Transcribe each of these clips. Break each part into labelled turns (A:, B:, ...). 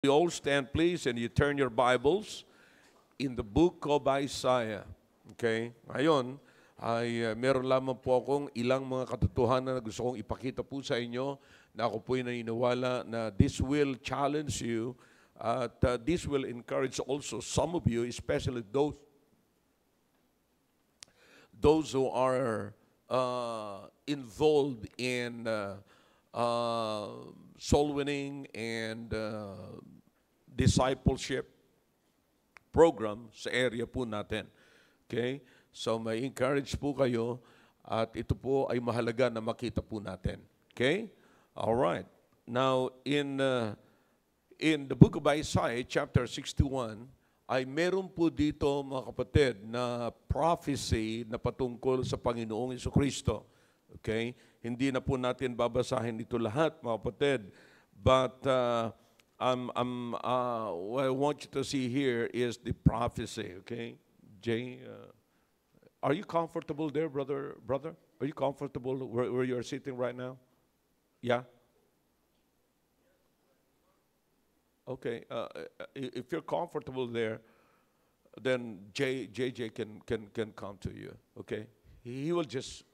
A: You all stand, please, and you turn your Bibles in the book of Isaiah. Okay? Ngayon, ay meron lamang po akong ilang mga katotohanan na gusto kong ipakita po sa inyo na ako po'y naniniwala na this will challenge you at this will encourage also some of you, especially those who are involved in soul winning and discipleship program sa area po natin. Okay? So may encourage po kayo at ito po ay mahalaga na makita po natin. Okay? All right. Now in the book of Isaiah chapter 61 ay meron po dito mga kapatid na prophecy na patungkol sa Panginoong Jesucristo. Okay? Hindi na po natin babasahin ito lahat mga kapatid. But what I want you to see here is the prophecy, okay? Jay, are you comfortable there, brother? Are you comfortable where you're sitting right now? Yeah? Okay. If you're comfortable there, then JJ can come to you, okay? He will just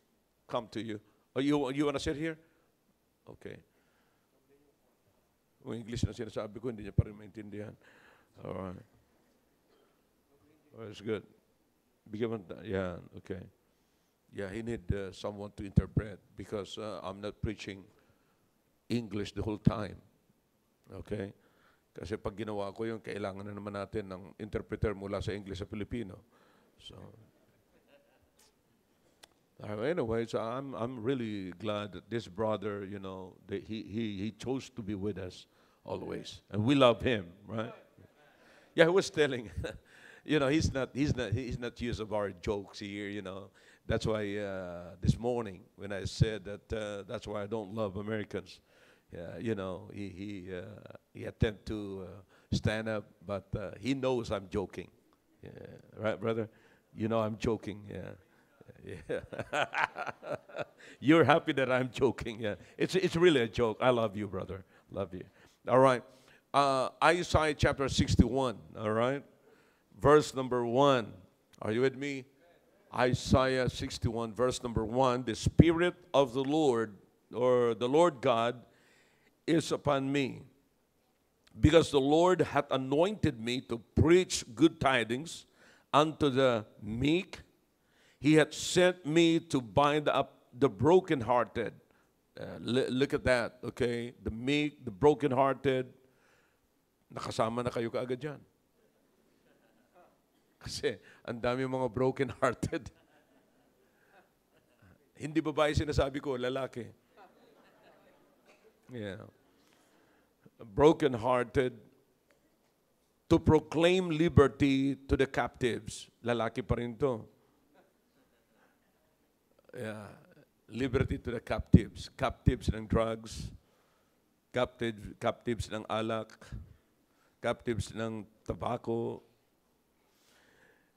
A: come to you. Oh, you want to sit here? Okay. Kung English na sinasabi ko, hindi niya pa rin maintindihan. All right. Oh, that's good. Bigyan mo, yeah, okay. Yeah, he need someone to interpret because I'm not preaching English the whole time. Okay? Kasi pag ginawa ko yun, kailangan na naman natin ng interpreter mula sa English sa Filipino. So, anyway, so I'm really glad that this brother, you know, that he chose to be with us always, and we love him, right? Yeah, he was telling, you know, he's not used of our jokes here, you know. That's why this morning when I said that that's why I don't love Americans, you know, he attempt to stand up, but he knows I'm joking, right, brother? You know I'm joking, yeah. Yeah. You're happy that I'm joking. Yeah, it's really a joke. I love you, brother. Love you. All right. Isaiah chapter 61. All right. Verse number 1. Are you with me? Isaiah 61, verse number 1. The Spirit of the Lord, or the Lord God, is upon me, because the Lord hath anointed me to preach good tidings unto the meek. He had sent me to bind up the brokenhearted. Look at that, okay? The meek, the brokenhearted. Nakasama na kayo kaagad dyan. Kasi ang dami mga brokenhearted. Hindi babae sinasabi ko, lalaki. Yeah. Brokenhearted. To proclaim liberty to the captives. Lalaki pa rin to. Yeah. Liberty to the captives. Captives ng drugs, captives ng alak, captives ng tobacco,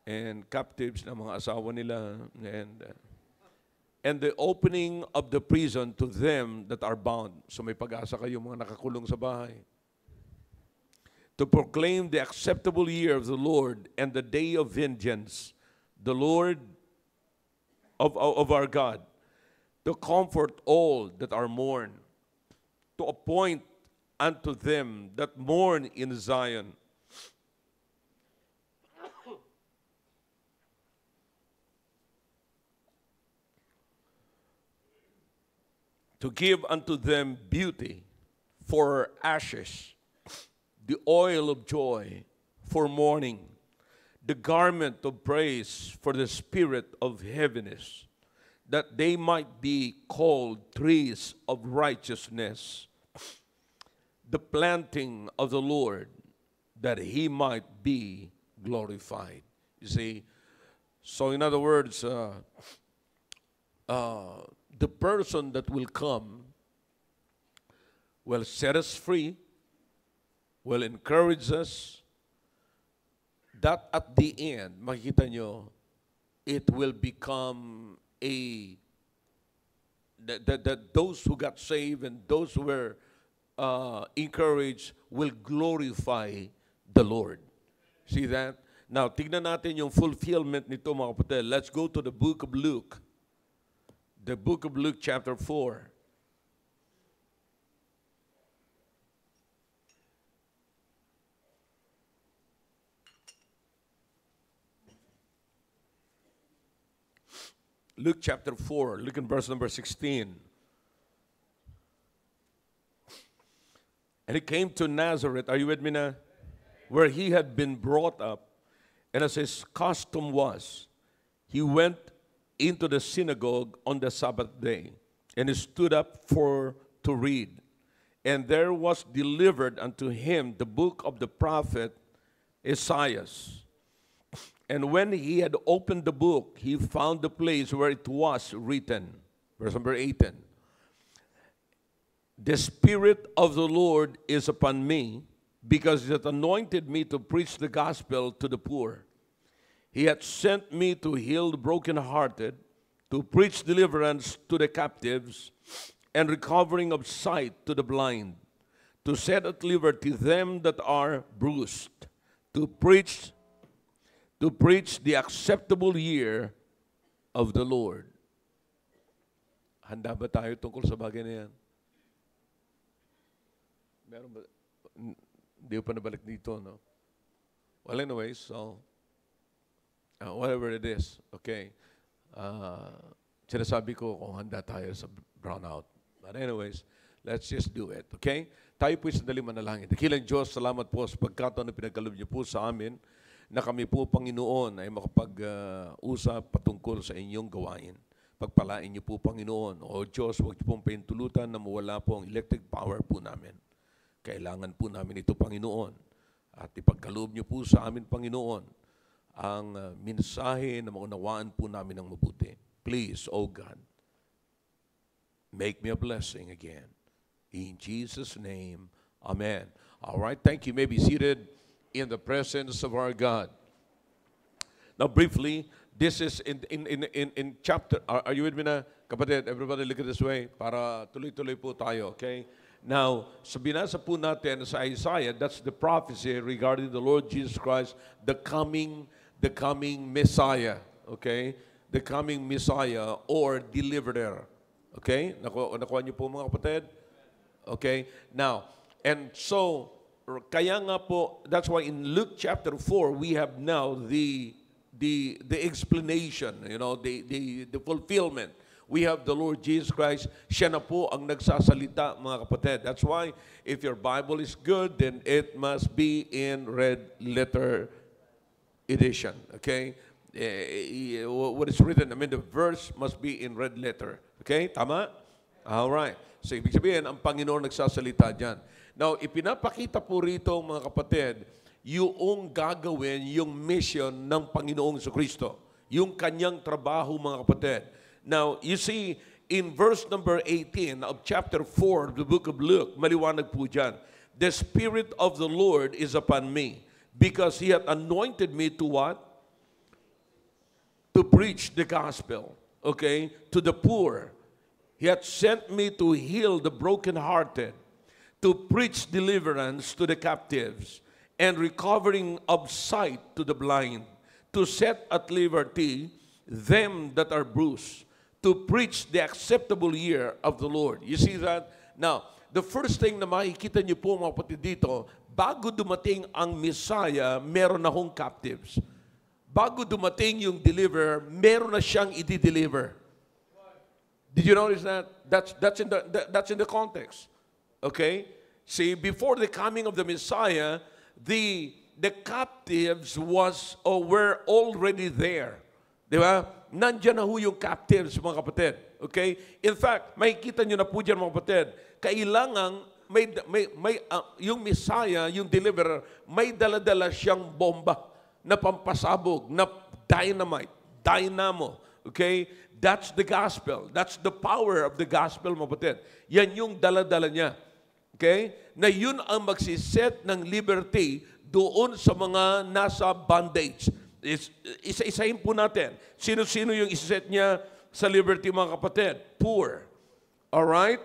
A: and captives ng mga asawa nila, and the opening of the prison to them that are bound. So may pag-asa kayo mga nakakulong sa bahay. To proclaim the acceptable year of the Lord and the day of vengeance, the Lord of our God, to comfort all that are mourn, to appoint unto them that mourn in Zion, to give unto them beauty for ashes, the oil of joy for mourning, the garment of praise for the spirit of heaviness, that they might be called trees of righteousness, the planting of the Lord, that he might be glorified. You see, so in other words, the person that will come will set us free, will encourage us, that at the end, makikita nyo, it will become that those who got saved and those who were encourage will glorify the Lord. See that? Now, tignan natin yung fulfillment nito mga kapatid. Let's go to the book of Luke. The book of Luke chapter 4. Luke chapter 4, look in verse number 16. And he came to Nazareth, are you with me now? Where he had been brought up, and as his custom was, he went into the synagogue on the Sabbath day, and he stood up to read. And there was delivered unto him the book of the prophet Isaiah. And when he had opened the book, he found the place where it was written. Verse number 18. The Spirit of the Lord is upon me, because he hath anointed me to preach the gospel to the poor. He hath sent me to heal the brokenhearted, to preach deliverance to the captives, and recovering of sight to the blind, to set at liberty them that are bruised, to preach the acceptable year of the Lord. Handa ba tayo tungkol sa bagay na yan? Meron ba? Hindi pa nabalik dito, no? Well, anyways, so, whatever it is, okay. Sinasabi ko kung handa tayo sa brownout. But anyways, let's just do it, okay? Tayo po sandali manalangin. Dakilang Diyos, salamat po sa pagkataon na pinagkaloob niyo po sa amin, na kami po, Panginoon, ay makapag-usap patungkol sa inyong gawain. Pagpalain niyo po, Panginoon. O Diyos, huwag niyo pong pahintulutan na mawala po ang electric power po namin. Kailangan po namin ito, Panginoon. At ipagkaloob niyo po sa amin, Panginoon, ang mensahe na maunawaan po namin ng mabuti. Please, O God, make me a blessing again. In Jesus' name, Amen. All right, thank you. You may be seated in the presence of our God. Now, briefly, this is in chapter, are you with me na? Kapatid, everybody look at this way para tuloy-tuloy po tayo, okay? Now, sa binasa po natin sa Isaiah, that's the prophecy regarding the Lord Jesus Christ, the coming Messiah, okay? The coming Messiah or deliverer, okay? Nakuha niyo po mga kapatid? Okay? Now, and so, kaya nga po, that's why in Luke chapter 4, we have now the explanation, you know, the fulfillment. We have the Lord Jesus Christ. Siya na po ang nagsasalita, mga kapatid. That's why, if your Bible is good, then it must be in red letter edition, okay? What is written, I mean, the verse must be in red letter. Okay? Tama? All right. So, ibig sabihin, ang Panginoon nagsasalita dyan. Now, ipinapakita po rito, mga kapatid, yung gagawin, yung mission ng Panginoong Jesucristo. Yung kanyang trabaho, mga kapatid. Now, you see, in verse number 18 of chapter 4 of the book of Luke, maliwanag po dyan, the Spirit of the Lord is upon me, because He hath anointed me to what? To preach the gospel, okay, to the poor. He hath sent me to heal the brokenhearted, to preach deliverance to the captives, and recovering of sight to the blind, to set at liberty them that are bruised, to preach the acceptable year of the Lord. You see that? Now, the first thing na makikita niyo po mga kapatid dito, bago dumating ang Messiah, meron na hong captives. Bago dumating yung deliverer, meron na siyang i-deliver. Did you notice that? That's in the context. Okay? See, before the coming of the Messiah, the captives were already there. Di ba? Nandiyan na ho yung captives, mga kapatid. Okay? In fact, makikita nyo na po dyan, mga kapatid, kailangan yung Messiah, yung deliverer, may dala-dala siyang bomba na pampasabog, na dynamo. Okay? That's the gospel. That's the power of the gospel, mga kapatid. Yan yung dala-dala niya. Okay? Na yun ang magsiset ng liberty doon sa mga nasa bondage. Isa-isahin po natin. Sino-sino yung isiset niya sa liberty, mga kapatid? Poor. Alright?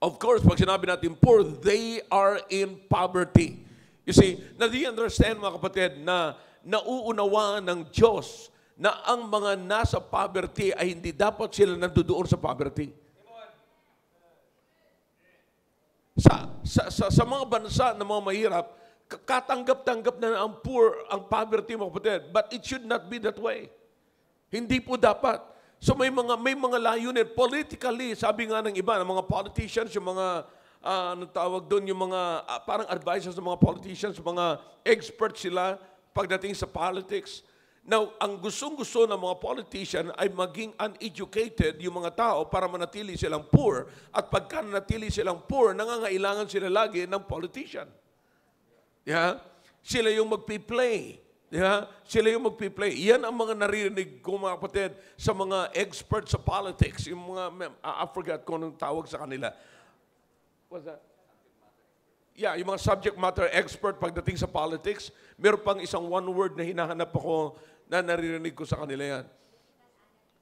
A: Of course, pag sinabi natin poor, they are in poverty. You see, now do you understand mga kapatid na nauunawaan ng Diyos na ang mga nasa poverty ay hindi dapat sila nandoon sa poverty. Sa mga bansa na mga mahirap, katanggap-tanggap na ang poor, ang poverty mga kapatid. But it should not be that way. Hindi po dapat. So may mga layunin politically, sabi nga ng iba, ng mga politicians, yung mga anong tawag doon, yung mga parang advisors ng mga politicians, mga experts sila pagdating sa politics. Now, ang gustong-gusto ng mga politician ay maging uneducated yung mga tao para manatili silang poor. At pagka nanatili silang poor, nangangailangan sila lagi ng politician. Yeah? Sila yung magpi-play. Yeah? Sila yung magpi-play. Yan ang mga naririnig ko mga kapatid sa mga experts sa politics. Yung mga, I forgot kung anong tawag sa kanila. What's that? Yeah, yung mga subject matter expert pagdating sa politics. Meron pang isang one word na hinahanap ako na naririnig ko sa kanila yan.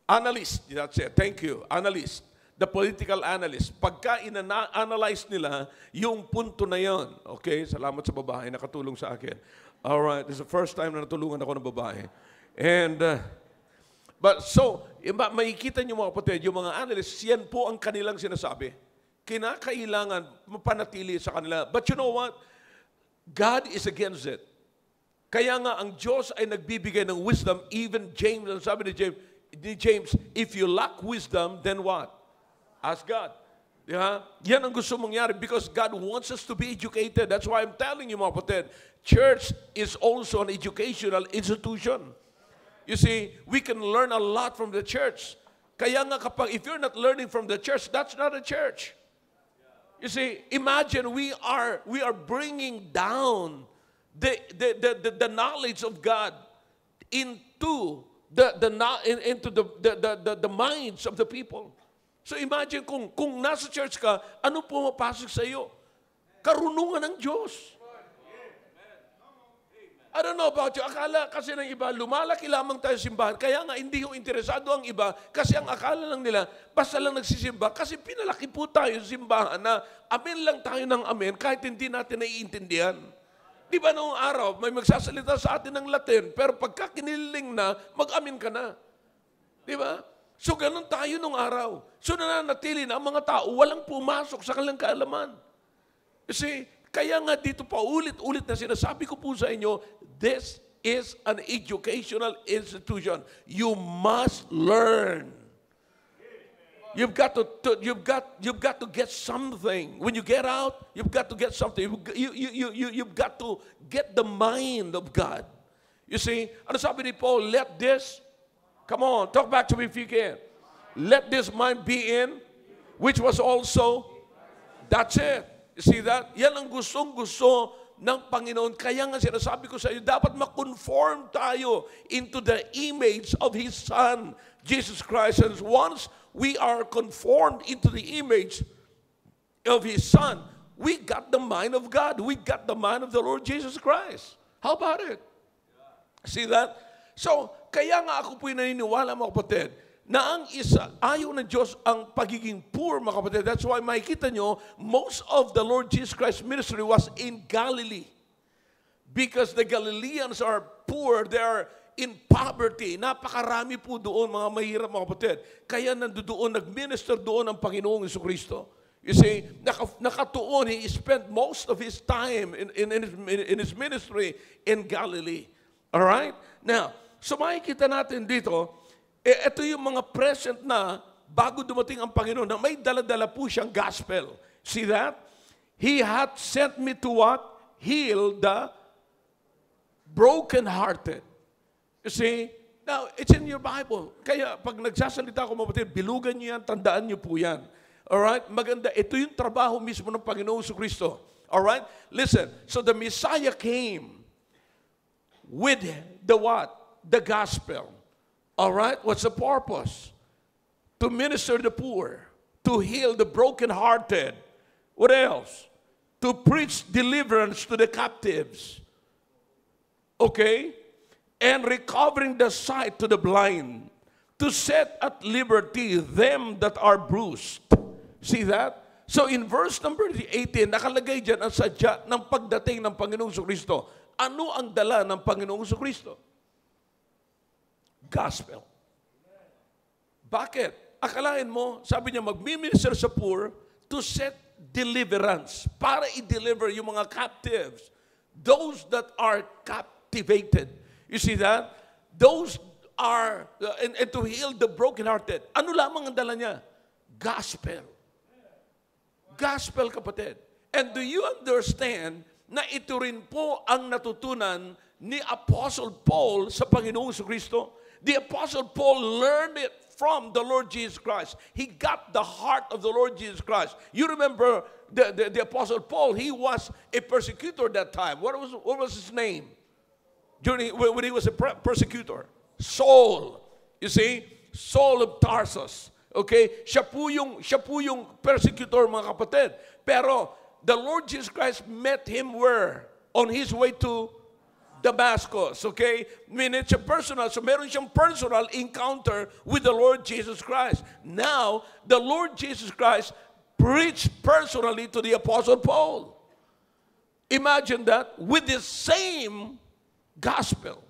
A: Analyst, that's it. Thank you. Analyst. The political analyst. Pagka ina-analyze nila yung punto na yon. Okay, salamat sa babae, nakatulong sa akin. Alright, this is the first time na natulungan ako ng babae. And, but so, makikita niyo mga kapatid, yung mga analysts, yan po ang kanilang sinasabi. Kinakailangan mapanatili sa kanila. But you know what? God is against it. Kaya nga ang Diyos ay nagbibigay ng wisdom. Even James, sabi ni James, if you lack wisdom, then what? Ask God. Yeah? Yan ang gusto mangyari because God wants us to be educated. That's why I'm telling you mga kapatid, church is also an educational institution. You see, we can learn a lot from the church. Kaya nga kapag, if you're not learning from the church, that's not a church. You see, imagine we are bringing down the knowledge of God into the minds of the people. So imagine kung nasa church ka, ano pumapasok sa iyo? Karunungan ng Diyos. I don't know about you. Akala kasi ng iba, lumalaki lamang tayo simbahan. Kaya nga, hindi yung interesado ang iba kasi ang akala lang nila, basta lang nagsisimba. Kasi pinalaki po tayo sa simbahan na amen lang tayo ng amen kahit hindi natin naiintindihan. Di ba noong araw, may magsasalita sa atin ng Latin, pero pagka kiniling na, mag-amin ka na. Di ba? So, ganun tayo noong araw. So, nananatili na ang mga tao, walang pumasok sa kanilang kaalaman. Kasi, kaya nga dito pa ulit-ulit na sinasabi ko po sa inyo, this is an educational institution. You must learn. You've got to get something. When you get out, you've got to get something. You've got to get the mind of God. You see, ano sabi ni Paul? Let this, come on, talk back to me if you can. Let this mind be in, which was also, that's it. You see that? Yan ang gustong-gusto ng Panginoon. Kaya nga sinasabi ko sa iyo, dapat makonform tayo into the image of His Son, Jesus Christ. And once we are conformed into the image of His Son, we got the mind of God. We got the mind of the Lord Jesus Christ. How about it? See that? So, kaya nga ako po'y naniniwala mga kapatid, na ang isa, ayaw ng Diyos ang pagiging poor, mga kapatid. That's why makikita nyo, most of the Lord Jesus Christ's ministry was in Galilee. Because the Galileans are poor, they are in poverty. Napakarami po doon, mga mahirap, mga kapatid. Kaya nandoon, nag-minister doon ang Panginoong Jesucristo. You see, nakatuon, He spent most of His time in His ministry in Galilee. All right? Now, so makikita natin dito, ito yung mga present na bago dumating ang Panginoon na may dala-dala po siyang gospel. See that? He hath sent me to what? Heal the broken-hearted. You see? Now, it's in your Bible. Kaya pag nagsasalita ko mga kapatid, bilugan niyo yan, tandaan niyo po yan. Alright? Maganda. Ito yung trabaho mismo ng Panginoong Jesucristo. Alright? Listen. So the Messiah came with the what? The gospel. All right, what's the purpose? To minister the poor, to heal the brokenhearted. What else? To preach deliverance to the captives. Okay? And recovering the sight to the blind. To set at liberty them that are bruised. See that? So in verse number 18, nakalagay dyan ang sadya ng pagdating ng Panginoong Kristo. Ano ang dala ng Panginoong Kristo? Gospel. Bakit? Akalain mo, sabi niya, magmi-minister sa poor to set deliverance, para i-deliver yung mga captives, those that are captivated. You see that? Those are, and to heal the brokenhearted. Ano lamang ang dala niya? Gospel. Gospel, kapatid. And do you understand na ito rin po ang natutunan ni Apostle Paul sa Panginoong Kristo? The Apostle Paul learned it from the Lord Jesus Christ. He got the heart of the Lord Jesus Christ. You remember the Apostle Paul, he was a persecutor that time. What was his name? When he was a persecutor? Saul. You see? Saul of Tarsus. Okay? Siya po yung persecutor, mga kapatid. Pero the Lord Jesus Christ met him where? On his way to Damascus. Okay? I mean, it's a personal. So meron siyang personal encounter with the Lord Jesus Christ. Now, the Lord Jesus Christ preached personally to the Apostle Paul. Imagine that, with the same gospel.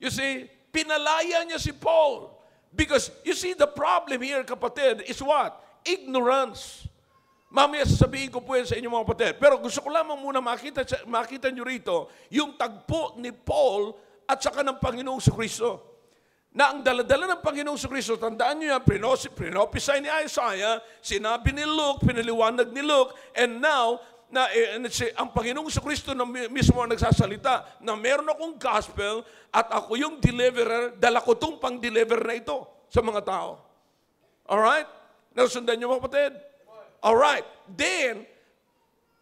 A: You see, pinalaya niya si Paul. Because, you see, the problem here, kapatid, is what? Ignorance. Mamaya sasabihin ko po yan sa inyo mga kapatid. Pero gusto ko lamang muna makita nyo rito yung tagpo ni Paul at saka ng Panginoong Kristo. Na ang daladala ng Panginoong Kristo, tandaan nyo yan, prinopisay ni Isaiah, sinabi ni Luke, pinaliwanag ni Luke, and now, ang Panginoong Kristo na mismo ang nagsasalita na meron akong gospel at ako yung deliverer, dala ko itong pang-deliver na ito sa mga tao. Alright? Nasundan niyo mga kapatid? Alright. Then,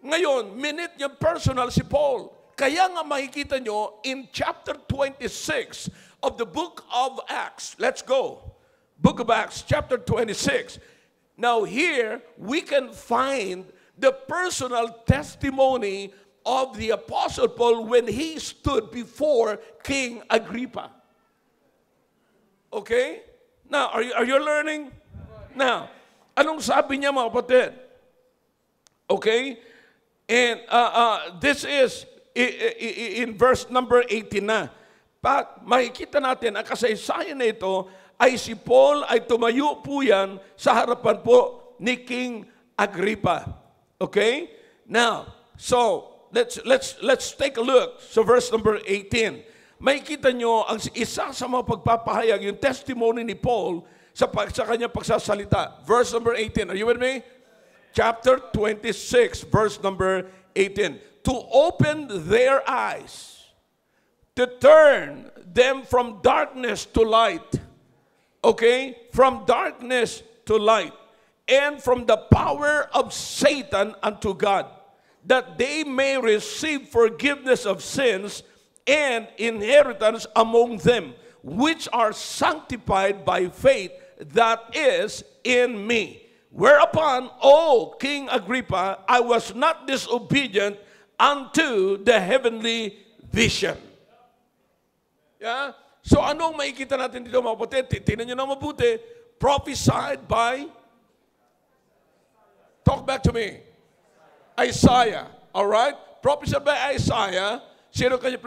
A: ngayon, minute niya personal si Paul. Kaya nga makikita nyo in chapter 26 of the book of Acts. Let's go. Book of Acts, chapter 26. Now here, we can find the personal testimony of the Apostle Paul when he stood before King Agrippa. Okay? Now, are you learning? Now, anong sabi niya mga kapatid? Okay? And this is in verse number 18 na. But makikita natin, ang kasaysayan na ito ay si Paul ay tumayo po yan sa harapan po ni King Agrippa. Okay? Now, so let's take a look sa verse number 18. Makikita nyo ang isa sa mga pagpapahayag, yung testimony ni Paul sa kanyang pagsasalita. Verse number 18. Are you with me? Chapter 26, verse number 18. To open their eyes, to turn them from darkness to light. Okay? From darkness to light. And from the power of Satan unto God, that they may receive forgiveness of sins and inheritance among them, which are sanctified by faith that is in me. Whereupon, O King Agrippa, I was not disobedient unto the heavenly vision. Yeah? So anong makikita natin dito mga kapatid? Tingnan nyo na mabuti. Prophesied by, talk back to me, Isaiah. Alright? Prophesied by Isaiah. Sino kanya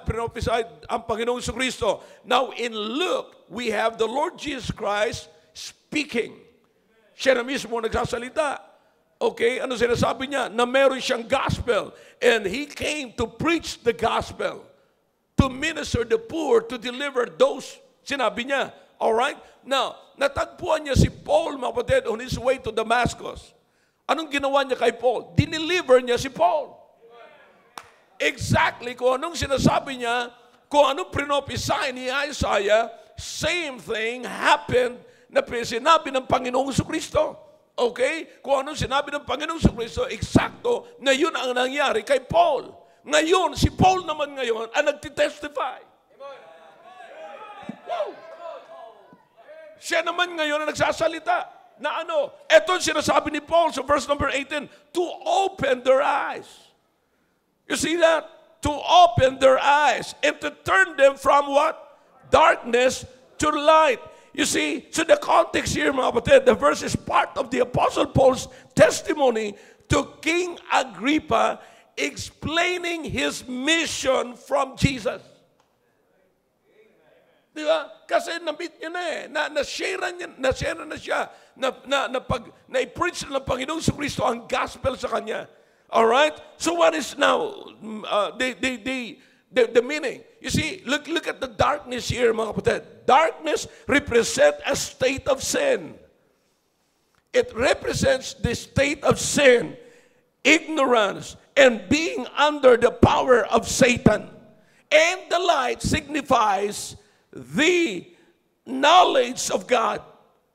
A: prophesied? Ang Panginoong Kristo. Now in Luke, we have the Lord Jesus Christ speaking. Siya na mismo nagsasalita. Okay? Ano sinasabi niya? Na meron siyang gospel. And he came to preach the gospel. To minister the poor, to deliver those, sinabi niya. Alright? Now, natagpuan niya si Paul, mga kapatid, on his way to Damascus. Anong ginawa niya kay Paul? Dineliver niya si Paul. Exactly kung anong sinasabi niya, kung anong prinopisay ni Isaiah, same thing happened na sinabi ng Panginoong Kristo. Okay? Kung anong sinabi ng Panginoong Kristo, eksakto na yun ang nangyari kay Paul. Ngayon, si Paul naman ngayon ang nagtitestify. Wow. Siya naman ngayon ang nagsasalita na ano? Ito sinasabi ni Paul sa verse number 18, to open their eyes. You see that? To open their eyes and to turn them from what? Darkness to light. You see, so the context here, mga kapatid, the verse is part of the Apostle Paul's testimony to King Agrippa explaining his mission from Jesus. Di ba? Kasi na-meet niya na eh. Na-share na siya. Na-preach na ng Panginoong Kristo ang gospel sa kanya. Alright? So what is now the meaning? You see, look at the darkness here, mga kapatid. Darkness represents a state of sin. It represents the state of sin, ignorance, and being under the power of Satan. And the light signifies the knowledge of God,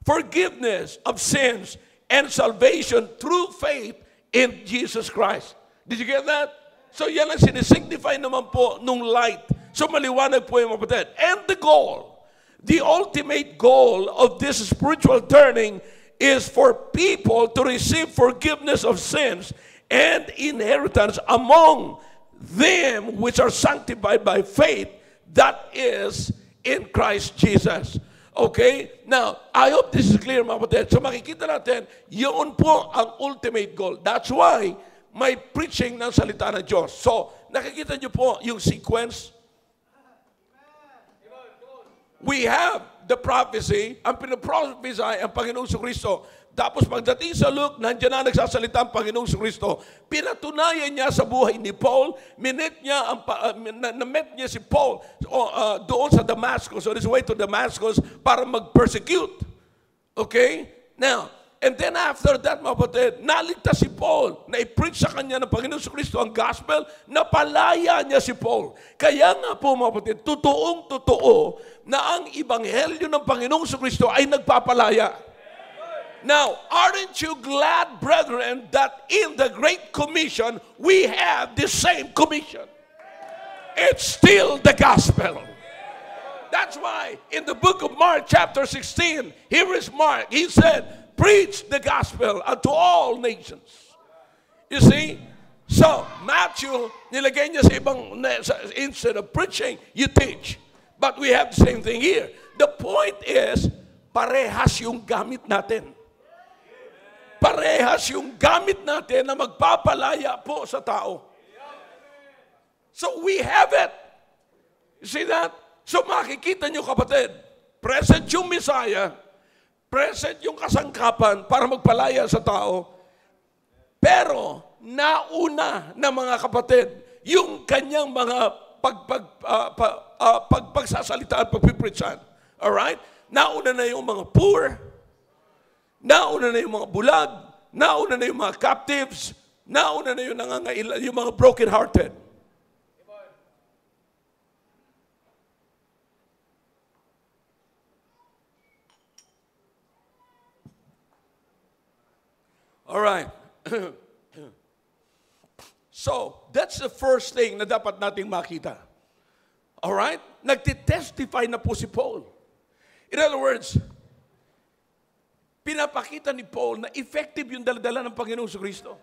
A: forgiveness of sins, and salvation through faith in Jesus Christ. Did you get that? So yan ang sinisignify naman po nung light. So maliwanag po yung mga kapatid. And the goal, the ultimate goal of this spiritual turning is for people to receive forgiveness of sins and inheritance among them which are sanctified by faith, that is in Christ Jesus. Okay? Now, I hope this is clear, mga kapatid. So makikita natin, yun po ang ultimate goal. That's why may preaching ng salita ng Diyos. So, nakikita niyo po yung sequence. We have the prophecy, ang pinaprophesy ang Panginoong Kristo. Tapos pagdating sa Luke, nandiyan na nagsasalita ang Panginoong Kristo. Pinatunayan niya sa buhay ni Paul. Na-met niya si Paul doon sa Damascus, on his way to Damascus, para mag-persecute. Okay? Now, and then after that, mga kapatid, naligtas si Paul, na i-preach sa kanya ng Panginoong Kristo ang gospel, napalaya niya si Paul. Kaya nga po, mga kapatid, totoong-totoo na ang ibanghelyo ng Panginoong Kristo ay nagpapalaya. Now, aren't you glad, brethren, that in the Great Commission, we have the same commission? It's still the gospel. That's why in the book of Mark, chapter 16, here is Mark. He said, preach the gospel unto all nations. You see? So, Matthew, nilagay niya sa ibang, instead of preaching, you teach. But we have the same thing here. The point is, parehas yung gamit natin. Parehas yung gamit natin na magpapalaya po sa tao. So we have it. You see that? So makikita nyo, kapatid, present yung Messiah, present yung kasangkapan para magpalaya sa tao, pero nauna na mga kapatid, yung kanyang mga pagsasalita at pagpipritsan. Alright? Nauna na yung mga poor, nauna na yung mga bulag, nauna na yung mga captives, nauna na yung mga broken-hearted. All right. So, that's the first thing na dapat nating makita. All right? Nagtitestify na po si Paul. In other words, pinapakita ni Paul na effective yung daladala ng Panginoong Kristo.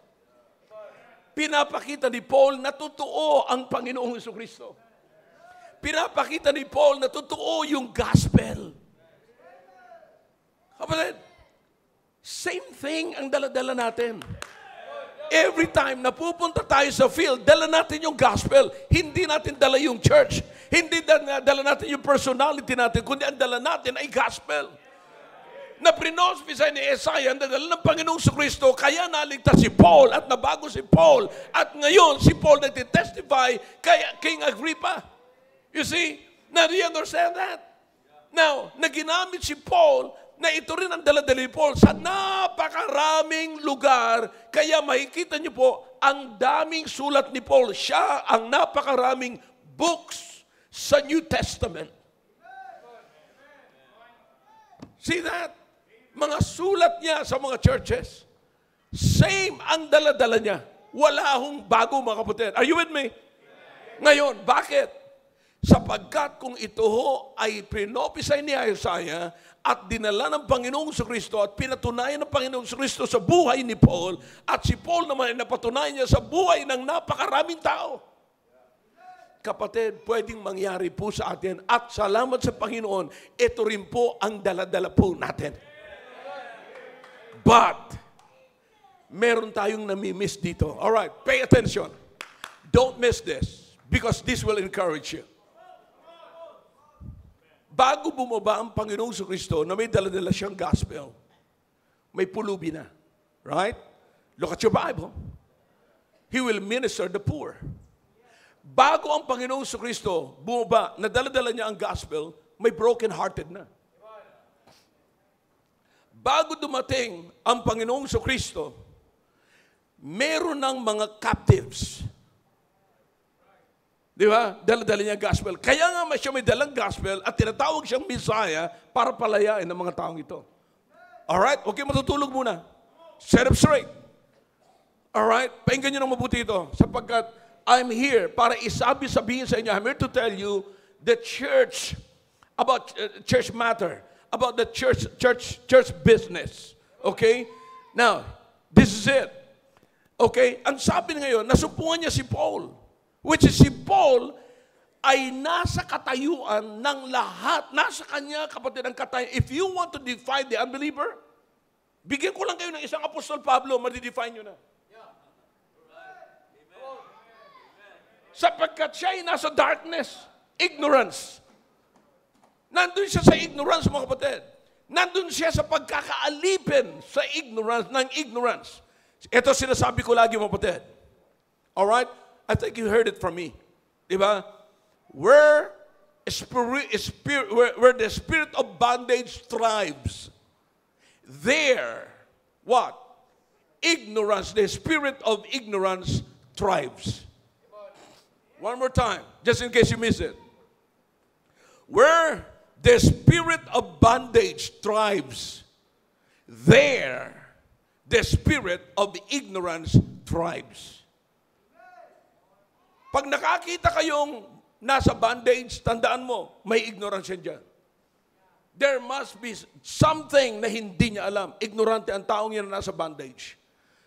A: Pinapakita ni Paul na totoo ang Panginoong Kristo. Pinapakita ni Paul na totoo yung gospel. Kapatid, same thing ang daladala natin. Every time na pupunta tayo sa field, dala natin yung gospel. Hindi natin dala yung church. Hindi dala natin yung personality natin, kundi ang dala natin ay gospel. Na prinospisa ni Isaiah, ang dala ng Panginoong Kristo, kaya naligtas si Paul at nabago si Paul. At ngayon, si Paul nagtitestify kay King Agrippa. You see? Now, do you understand that? Now, naginamit si Paul na ito rin ang dala-dala ni Paul sa napakaraming lugar. Kaya makikita niyo po, ang daming sulat ni Paul. Siya ang napakaraming books sa New Testament. See that? Mga sulat niya sa mga churches. Same ang dala-dala niya. Wala hong bago, mga kapatid. Are you with me? Ngayon, bakit? Sapagkat kung ito ho ay prinopisay ni Isaiah at dinala ng Panginoong Kristo at pinatunayan ng Panginoong Kristo sa buhay ni Paul, at si Paul naman ay napatunayan niya sa buhay ng napakaraming tao.
B: kapatid, pwedeng mangyari po sa atin. At salamat sa Panginoon, ito rin po ang daladala po natin. But, meron tayong namimiss dito. Alright, pay attention. Don't miss this, because this will encourage you. Bago bumaba ang Panginoong Kristo na may daladala siyang gospel, may pulubi na. Right? Look at your Bible. He will minister the poor. Bago ang Panginoong Kristo bumaba, na daladala niya ang gospel, may broken-hearted na. Bago dumating ang Panginoong Kristo, meron ng mga captives. Di ba? Dala-dala niya gospel. Kaya nga siya may dalang gospel at tinatawag siyang Messiah para palayain ng mga taong ito. Alright? Okay, matutulog muna. Set up straight. Alright? Painggan nyo ng mabuti ito. Sapagkat I'm here para sabihin sa inyo, I'm here to tell you the church, about church matter, about the church business. Okay? Now, this is it. Okay? Ang sabi ngayon, nasumpungan niya si Paul. Which is si Paul ay nasa katayuan ng lahat. Nasa kanya, kapatid, ang katayuan. If you want to define the unbeliever, bigyan ko lang kayo ng isang Apostol Pablo, madidefine nyo na. Sapagkat siya ay nasa darkness, ignorance. Nandun siya sa ignorance, mga kapatid. Nandun siya sa pagkakaalipin sa ignorance, ng ignorance. Ito sinasabi ko lagi, mga kapatid. Alright? I think you heard it from me. Diba? Where the spirit of bondage thrives, there, what? Ignorance, the spirit of ignorance thrives. One more time, just in case you miss it. Where the spirit of bondage thrives, there the spirit of ignorance thrives. Pag nakakita kayong nasa bondage, tandaan mo, may ignorance yan dyan. There must be something na hindi niya alam. Ignorante ang taong yan na nasa bondage.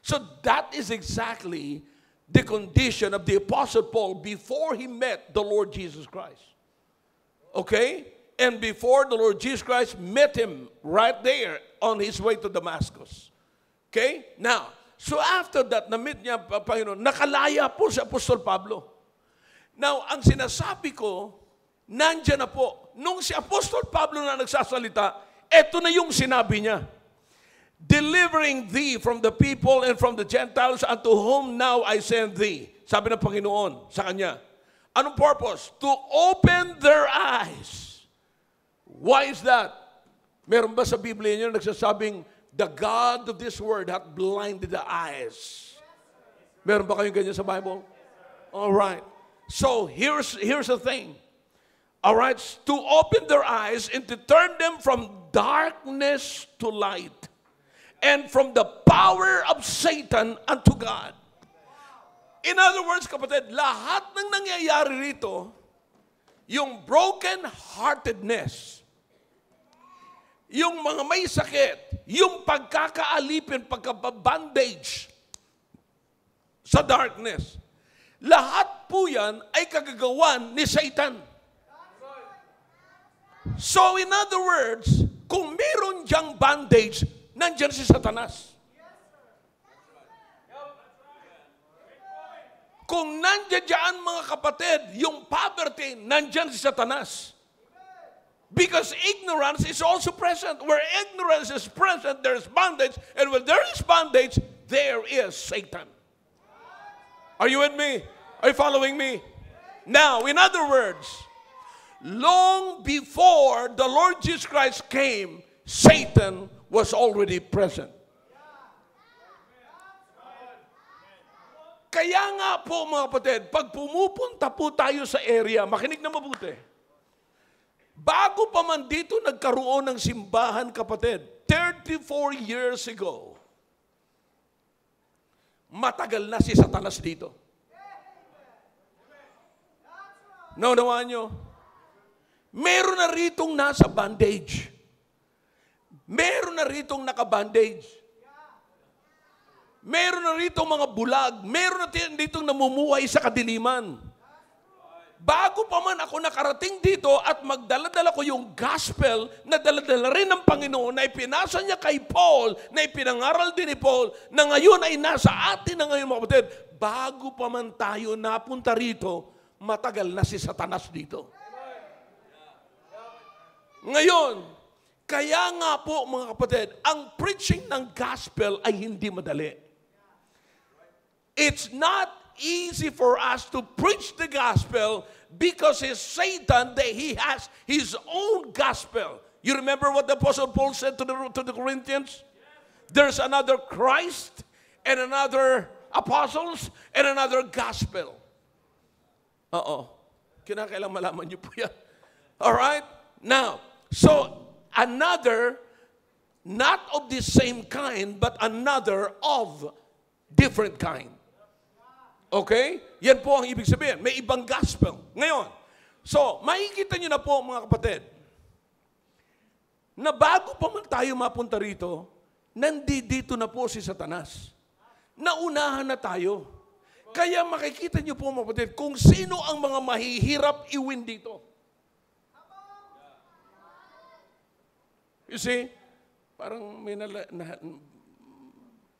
B: So that is exactly the condition of the Apostle Paul before he met the Lord Jesus Christ. Okay? And before the Lord Jesus Christ met him right there on his way to Damascus. Okay? Now, so after that, na-meet niya, Panginoon, nakalaya po si Apostol Pablo. Now, ang sinasabi ko, nandyan na po. Nung si Apostol Pablo na nagsasalita, eto na yung sinabi niya. Delivering thee from the people and from the Gentiles unto whom now I send thee. Sabi ng Panginoon sa kanya. Anong purpose? To open their eyes. Why is that? Meron ba sa Biblia niyo nagsasabing, the God of this world hath blinded the eyes? Meron ba kayong ganyan sa Bible? All right. So, here's the thing. All right, to open their eyes and to turn them from darkness to light and from the power of Satan unto God. In other words, kapatid, lahat ng nangyayari rito, yung broken-heartedness, yung mga may sakit, yung pagkakaalipin, pagkabandage sa darkness, lahat po yan ay kagagawan ni Satan. So in other words, kung meron diyang bandage, nandyan si Satanas. Kung nandyan dyan, mga kapatid, yung poverty, nandyan si Satanas. Because ignorance is also present. Where ignorance is present, there is bondage. And when there is bondage, there is Satan. Are you with me? Are you following me? Now, in other words, long before the Lord Jesus Christ came, Satan was already present. Kaya nga po, mga kapatid, pag pumupunta po tayo sa area, makinig na mabuti. Bago pa man dito nagkaroon ng simbahan, kapatid, 34 years ago, matagal na si Satanas dito. Naunawaan nyo? Meron na ritong nasa bandage. Meron na ritong naka-bandage. Meron na ritong mga bulag. Meron na ditong namumuhay sa kadiliman. bago pa man ako nakarating dito at magdala-dala ko yung gospel na dala-dala rin ng Panginoon na ipinasa niya kay Paul, na ipinangaral din ni Paul, na ngayon ay nasa atin na ngayon mga kapatid, bago pa man tayo napunta rito, matagal na si Satanas dito. Ngayon, kaya nga po mga kapatid, ang preaching ng gospel ay hindi madali. It's not easy for us to preach the gospel because it's Satan that he has his own gospel. You remember what the Apostle Paul said to the Corinthians? There's another Christ and another apostles and another gospel. Kinakailangan malaman niyo po yan. Alright? Now, so another, not of the same kind, but another of different kind. Okay? Yan po ang ibig sabihin. May ibang gospel. Ngayon, so, makikita nyo na po mga kapatid, na bago pa man tayo mapunta rito, nandito na po si Satanas. Naunahan na tayo. Kaya makikita nyo po mga kapatid, kung sino ang mga mahihirap iwin dito. You see, parang may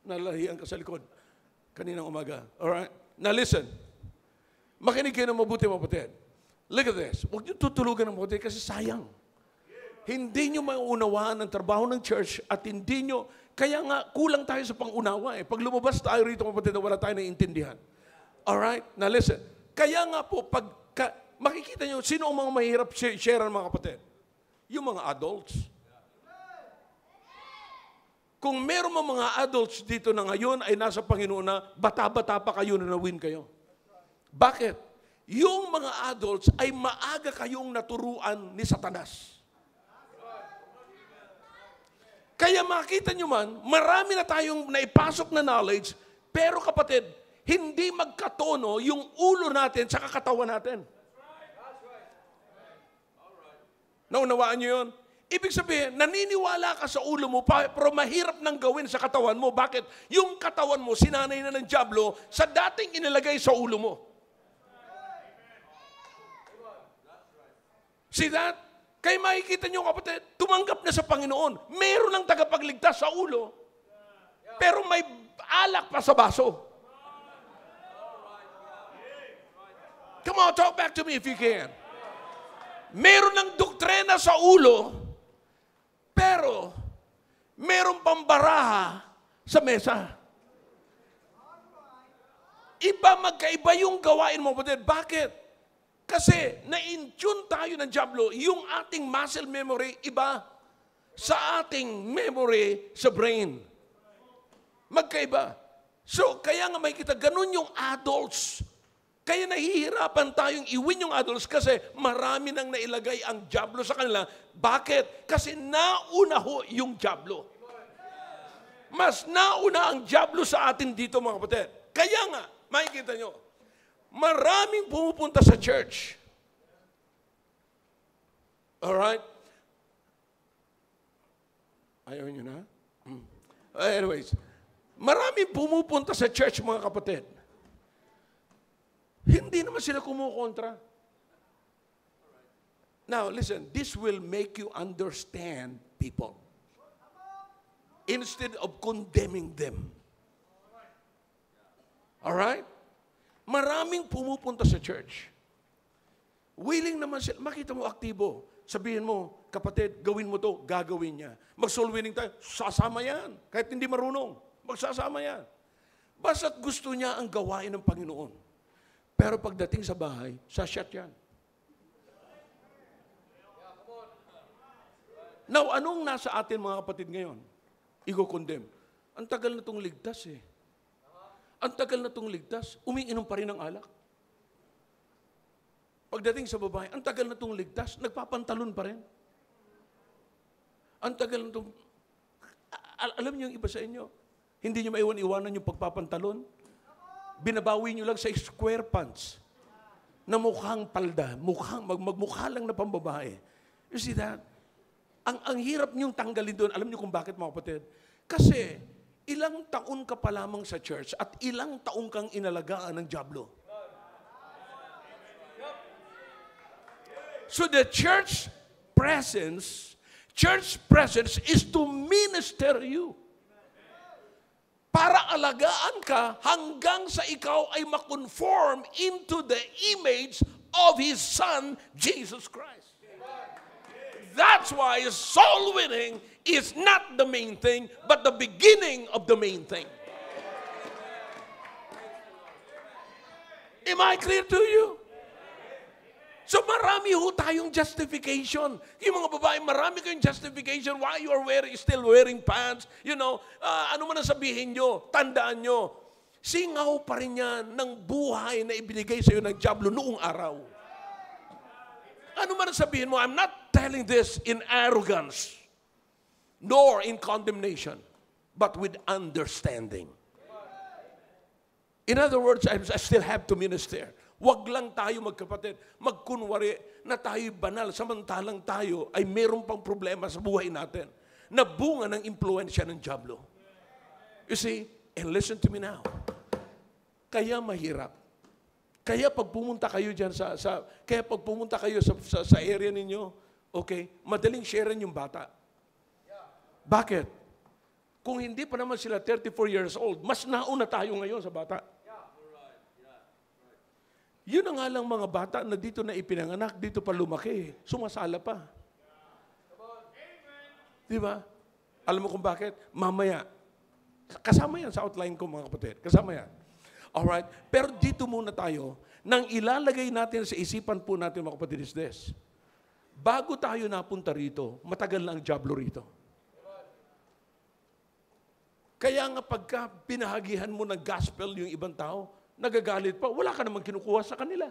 B: nalahian ka sa likod kaninang umaga. Alright? Now listen, makinig kayo ng mabuti mga kapatid. Look at this. Huwag niyo tutulugan ng mabuti kasi sayang. Hindi niyo mauunawaan ang trabaho ng church at hindi niyo, kaya nga kulang tayo sa pangunawa eh. Pag lumabas tayo rito mga kapatid, wala tayo naiintindihan. Alright? Now listen, kaya nga po, makikita niyo, sino ang mga mahirap share mga kapatid? Yung mga adults. Kung meron mga adults dito na ngayon ay nasa Panginoon na bata-bata pa kayo na nawin kayo. Bakit? Yung mga adults ay maaga kayong naturuan ni Satanas. Kaya makita nyo man, marami na tayong naipasok na knowledge, pero kapatid, hindi magkatono yung ulo natin sa katawan natin. Naunawaan nyo yun? Ibig sabihin, naniniwala ka sa ulo mo, pero mahirap nang gawin sa katawan mo. Bakit? Yung katawan mo, sinanay na ng dyablo sa dating inilagay sa ulo mo. See that? Kaya makikita nyo kapatid, tumanggap na sa Panginoon. Meron ng tagapagligtas sa ulo, pero may alak pa sa baso. Come on, talk back to me if you can. Meron ng doktrina sa ulo, pero meron pang baraha sa mesa. Magkaiba yung gawain mo, kapatid. Bakit? Kasi na-in-tune tayo ng dyablo, yung ating muscle memory iba sa ating memory sa brain. Magkaiba. So, kaya nga makikita, ganun yung adults. Kaya nahihirapan tayong iwin yung adults kasi marami nang nailagay ang dyablo sa kanila. Bakit? Kasi nauna ho yung dyablo. Mas nauna ang dyablo sa atin dito mga kapatid. Kaya nga, makikita nyo, maraming pumupunta sa church. Alright? Ayaw nyo na? Anyways, maraming pumupunta sa church mga kapatid. Hindi naman sila kumukontra. Now, listen, this will make you understand people instead of condemning them. Alright? Maraming pumupunta sa church. Willing naman sila. Makita mo aktibo. Sabihin mo, kapatid, gawin mo to, gagawin niya. Mag-soul winning tayo, sasama yan. Kahit hindi marunong, magsasama yan. Basta't gusto niya ang gawain ng Panginoon. Pero pagdating sa bahay, sasyat yan. Now, anong nasa atin mga kapatid ngayon? Iko-condemn. Ang tagal na itong ligtas eh. Ang tagal na itong ligtas, umiinom pa rin ng alak. Pagdating sa babae, ang tagal na itong ligtas, nagpapantalon pa rin. Ang tagal na itong... Alam niyo yung iba sa inyo, hindi niyo maiwan-iwanan yung pagpapantalon. Binabawi niyo lang sa square pants na mukhang palda, magmukha lang na pambabae. You see that? Ang hirap niyong tanggalin doon. Alam niyo kung bakit mga kapatid? Kasi ilang taon ka pa lamang sa church at ilang taon kang inalagaan ng dyablo. So the church presence is to minister you. Para alagaan ka hanggang sa ikaw ay makonform into the image of His Son, Jesus Christ. That's why soul winning is not the main thing, but the beginning of the main thing. Am I clear to you? So marami ho tayong justification. Yung mga babae, marami kayong justification why you are still wearing pants. You know, ano man ang sabihin nyo, tandaan nyo, singaw pa rin yan ng buhay na ibinigay sa iyo ng dyablo noong araw. Ano man ang sabihin mo, I'm not telling this in arrogance, nor in condemnation, but with understanding. In other words, I still have to minister. Huwag lang tayo magkapatid, magkunwari na tayo'y banal, samantalang tayo ay mayroon pang problema sa buhay natin na bunga ng impluensya ng dyablo. You see, and listen to me now, kaya mahirap. Kaya pag pumunta kayo dyan sa area ninyo, okay, madaling sharean yung bata. Bakit? Kung hindi pa naman sila 34 years old, mas nauna tayo ngayon sa bata. Yun ang nga lang mga bata na dito na ipinanganak, dito pa lumaki, sumasala pa. Di ba? Alam mo kung bakit? Mamaya. Kasama yan sa outline ko mga kapatid. Kasama yan. Alright? Pero dito muna tayo, nang ilalagay natin sa isipan po natin mga kapatid is this. Bago tayo napunta rito, matagal na ang dyablo rito. Kaya nga pagka pinahagihan mo ng gospel yung ibang tao, nagagalit pa, wala ka namang kinukuha sa kanila.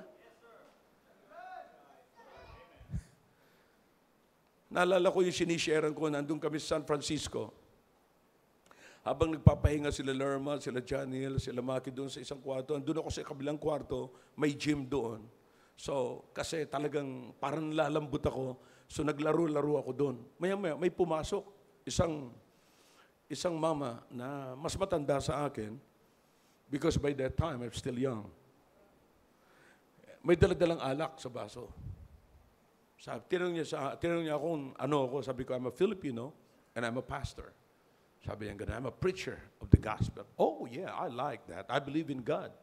B: Naalala ko yung sinisharean ko, nandun kami sa San Francisco. Habang nagpapahinga sila Lerma, sila Janiel, sila Maki doon sa isang kwarto, andun ako sa kabilang kwarto, may gym doon. So, kasi talagang parang lalambot ako, so naglaro-laro ako doon. Maya-maya, may pumasok, isang mama na mas matanda sa akin, because by that time, I'm still young. May daladalang alak sa baso. Tinanong niya kung ano ako. Sabi ko, I'm a Filipino and I'm a pastor. Sabi niya, I'm a preacher of the gospel. Oh, yeah, I like that. I believe in God.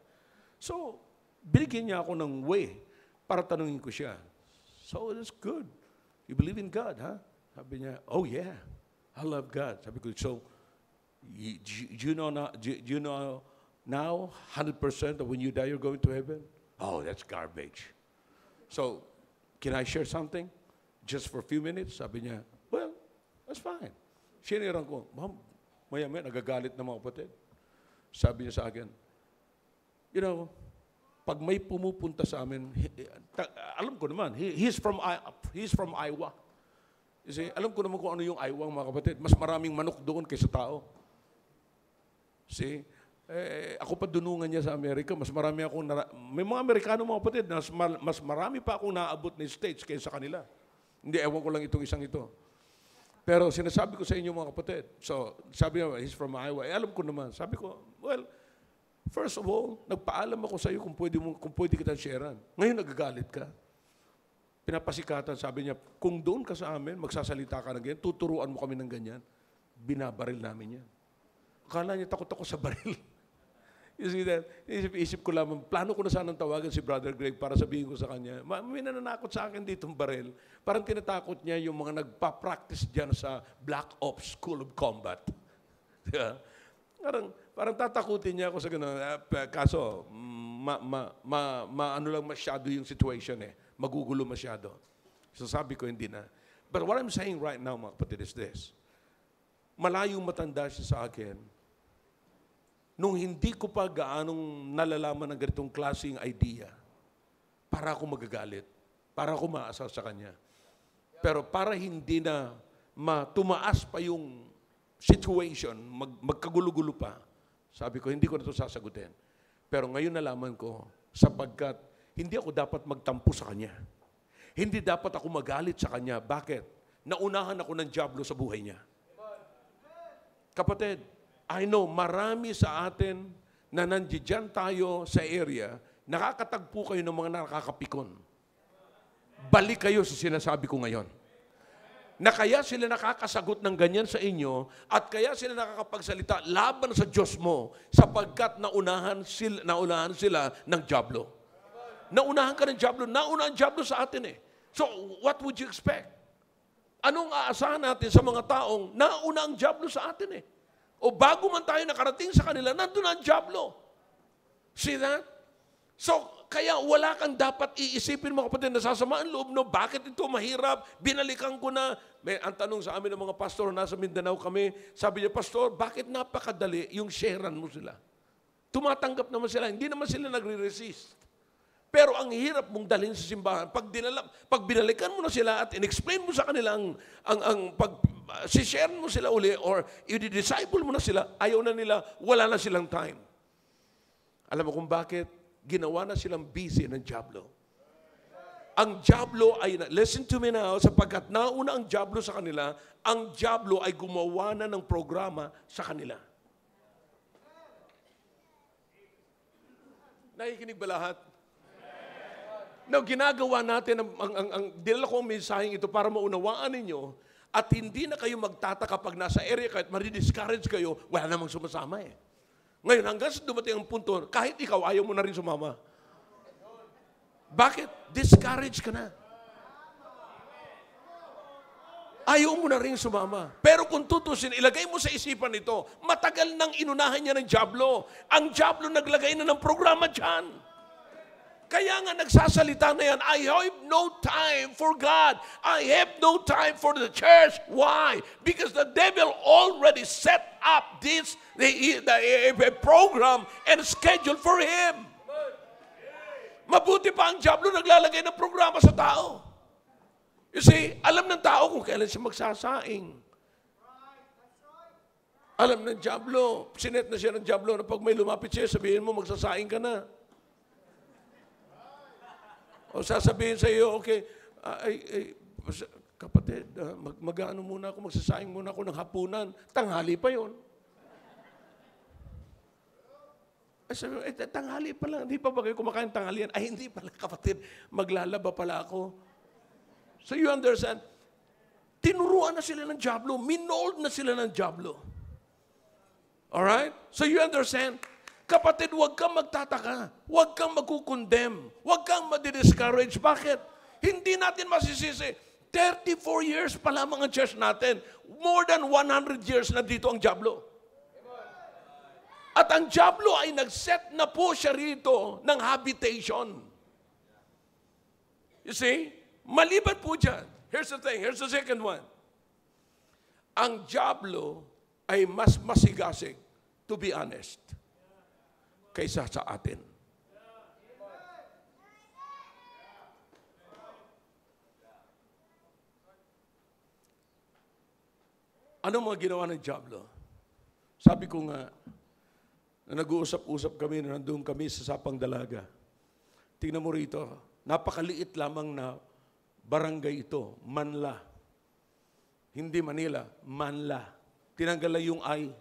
B: So, binigyan niya ako ng way para tanungin ko siya. So, that's good. You believe in God, huh? Sabi niya, oh, yeah, I love God. Sabi ko, so, do you know now, 100% of when you die, you're going to heaven? Oh, that's garbage. So, can I share something? Just for a few minutes? Sabi niya, well, that's fine. Siniran ko, ma'am, maya-maya, nagagalit na mga kapatid. Sabi niya sa akin, you know, pag may pumupunta sa amin, alam ko naman, he's from Iowa. You see, alam ko naman kung ano yung Iowa, mga kapatid. Mas maraming manok doon kaysa tao. See, ako pa dunungan niya sa Amerika, mas marami akong, may mga Amerikano mga kapatid, na mas marami pa akong naabot na states kaysa kanila. Hindi, ewan ko lang itong isang ito. Pero sinasabi ko sa inyo mga kapatid, so sabi niya, he's from Iowa. Alam ko naman. Sabi ko, well, first of all, nagpaalam ako sa iyo kung pwede kitang sharean. Ngayon nagagalit ka. Pinapasikatan, sabi niya, kung doon ka sa amin, magsasalita ka ng ganyan, tuturuan mo kami ng ganyan, binabaril namin yan. Akala niya takot ako sa baril. You see that? Isip ko lamang, plano ko na sanang tawagan si Brother Greg para sabihin ko sa kanya, may nananakot sa akin ditong baril. Parang tinatakot niya yung mga nagpa-practice dyan sa Black Ops School of Combat. Parang tatakutin niya ako sa gano'n. Kaso, ano lang masyado yung situation eh. Magugulo masyado. So sabi ko, hindi na. But what I'm saying right now, mga kapatid, is this. Malayong matanda siya sa akin, nung hindi ko pa gaanong nalalaman ng ganitong klaseng idea, para ako magagalit, para ako maasar sa kanya. Pero para hindi na tumaas pa yung situation, magkagulo-gulo pa, sabi ko, hindi ko na ito sasagutin. Pero ngayon nalaman ko, sapagkat hindi ako dapat magtampo sa kanya. Hindi dapat ako magalit sa kanya. Bakit? Naunahan ako ng dyablo sa buhay niya. Kapatid, I know, marami sa atin na nandiyan tayo sa area, nakakatagpo kayo ng mga nakakapikon. Balik kayo sa sinasabi ko ngayon. Na kaya sila nakakasagot ng ganyan sa inyo at kaya sila nakakapagsalita laban sa Diyos mo sapagkat naunahan sila ng dyablo. Naunahan ka ng dyablo. Naunahan ang dyablo sa atin eh. So, what would you expect? Anong aasahan natin sa mga taong nauna ang dyablo sa atin eh? O bago man tayo nakarating sa kanila, nandun na ang dyablo. See that? So, kaya wala kang dapat iisipin mga kapatid na sasama ang loob, no? Bakit ito mahirap? Binalikan ko na. Ang tanong sa amin ng mga pastor, nasa Mindanao kami, sabi niya, Pastor, bakit napakadali yung sharean mo sila? Tumatanggap naman sila, hindi naman sila nagre-resist. Pero ang hirap mong dalhin sa simbahan, pag binalikan mo na sila at in-explain mo sa kanila si-share mo sila uli or i-disciple mo na sila, ayaw na nila, wala na silang time. Alam mo kung bakit? Ginawa na silang busy ng dyablo. Ang dyablo ay, listen to me now, sapagkat nauna ang dyablo sa kanila, ang dyablo ay gumawa na ng programa sa kanila. Nakikinig ba lahat? Now, ginagawa natin, dinala ko ang mensaheng ito para maunawaan ninyo at hindi na kayo magtataka pag nasa area kayo at ma-discourage kayo, wala namang sumasama eh. Ngayon, hanggang sa dumating ang punto, kahit ikaw, ayaw mo na rin sumama. Bakit? Discouraged ka na. Ayaw mo na rin sumama. Pero kung tutusin, ilagay mo sa isipan ito, matagal nang inunahan niya ng dyablo. Ang dyablo naglagay na ng programa dyan. Kaya nga nagsasalita na yan, I have no time for God. I have no time for the church. Why? Because the devil already set up a program and schedule for him. Mabuti pa ang dyablo naglalagay ng programa sa tao. You see, alam ng tao kung kailan siya magsasaing. Alam ng dyablo, sinet na siya ng dyablo na pag may lumapit siya, sabihin mo magsasaing ka na. O sasabihin sa iyo, okay, kapatid, mag-ano muna ako, magsasaing muna ako ng hapunan. Tanghali pa yon. Ay sabi mo, tanghali pa lang. Hindi pa ba kayo kumakain tanghalian? Ay, hindi pala, kapatid. Maglalaba pala ako. So you understand? Tinuruan na sila ng dyablo. Minold na sila ng dyablo. Alright? So you understand? Kapatid, huwag kang magtataka. Huwag kang magkukondem. Huwag kang madidiscourage. Bakit? Hindi natin masisisi. 34 years pa lamang ang church natin. More than 100 years na dito ang dyablo. At ang dyablo ay nag-set na po siya rito ng habitation. You see? Maliban po dyan. Here's the thing. Here's the second one. Ang dyablo ay mas masigasig, to be honest, kaysa sa atin. Anong mga ginawa ng dyablo? Sabi ko nga, na nag-uusap-usap kami, na nandun kami sa Sapang Dalaga. Tingnan mo rito, napakaliit lamang na barangay ito, Manla. Hindi Manila, Manla. Tinanggal lang yung I.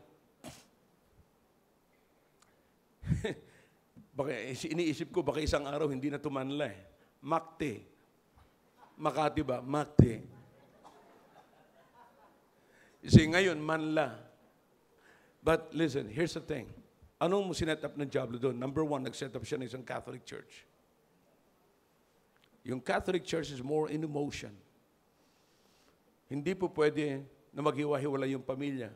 B: Baka, iniisip ko, baka isang araw hindi na tumanla eh. Makte. Makati ba? Makte. Kasi ngayon, Manla. But listen, here's the thing. Anong sinet up ng dyablo doon? Number one, nag-set up siya ng isang Catholic Church. Yung Catholic Church is more in emotion. Hindi po pwede na maghiwa-hiwalay yung pamilya.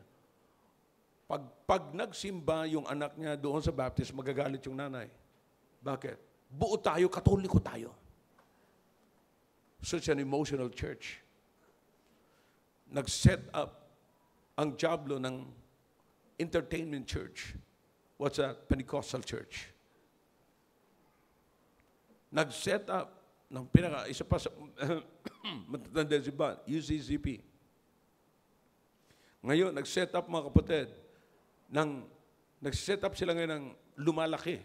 B: Pag nagsimba yung anak niya doon sa Baptist, magagalit yung nanay. Bakit? Buo tayo, katoliko tayo. Such an emotional church. Nag-set up ang dyablo ng entertainment church. What's that? Pentecostal church. Nag-set up ng isa pa sa matatanda si Ban, UCCP. Ngayon, nag-set up mga kapatid, nag-set up sila ngayon ng lumalaki,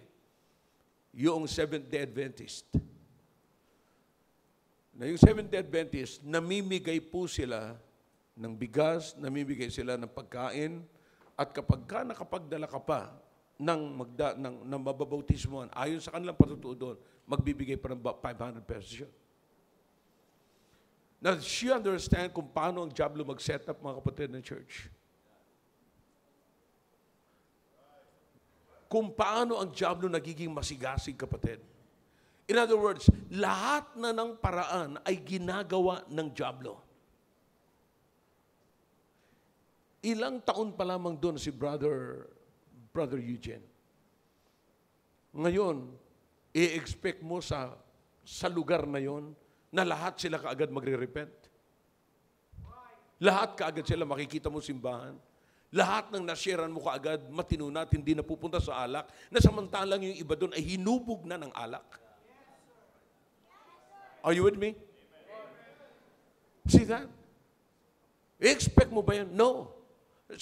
B: yung Seventh-day Adventist. Na yung Seventh-day Adventist, namimigay po sila ng bigas, namimigay sila ng pagkain, at kapag ka nakapagdala ka pa ng mababautismoan, ayon sa kanilang patutuo doon, magbibigay pa ng 500 pesos yun. Now, she understand kung paano ang Diablo mag-set up, mga kapatid ng church. Kung paano ang Diablo nagiging masigasig, kapatid. In other words, lahat na ng paraan ay ginagawa ng Diablo. Ilang taon pa lamang doon si Brother Eugene. Ngayon, i-expect mo sa lugar na yon na lahat sila kaagad magre-repent. Lahat kaagad sila makikita mo simbahan. Lahat ng nasyaran mo kaagad matino na at hindi napupunta sa alak, na samantalang yung iba doon ay hinubog na ng alak. Are you with me? See that? I-expect mo ba yan? No.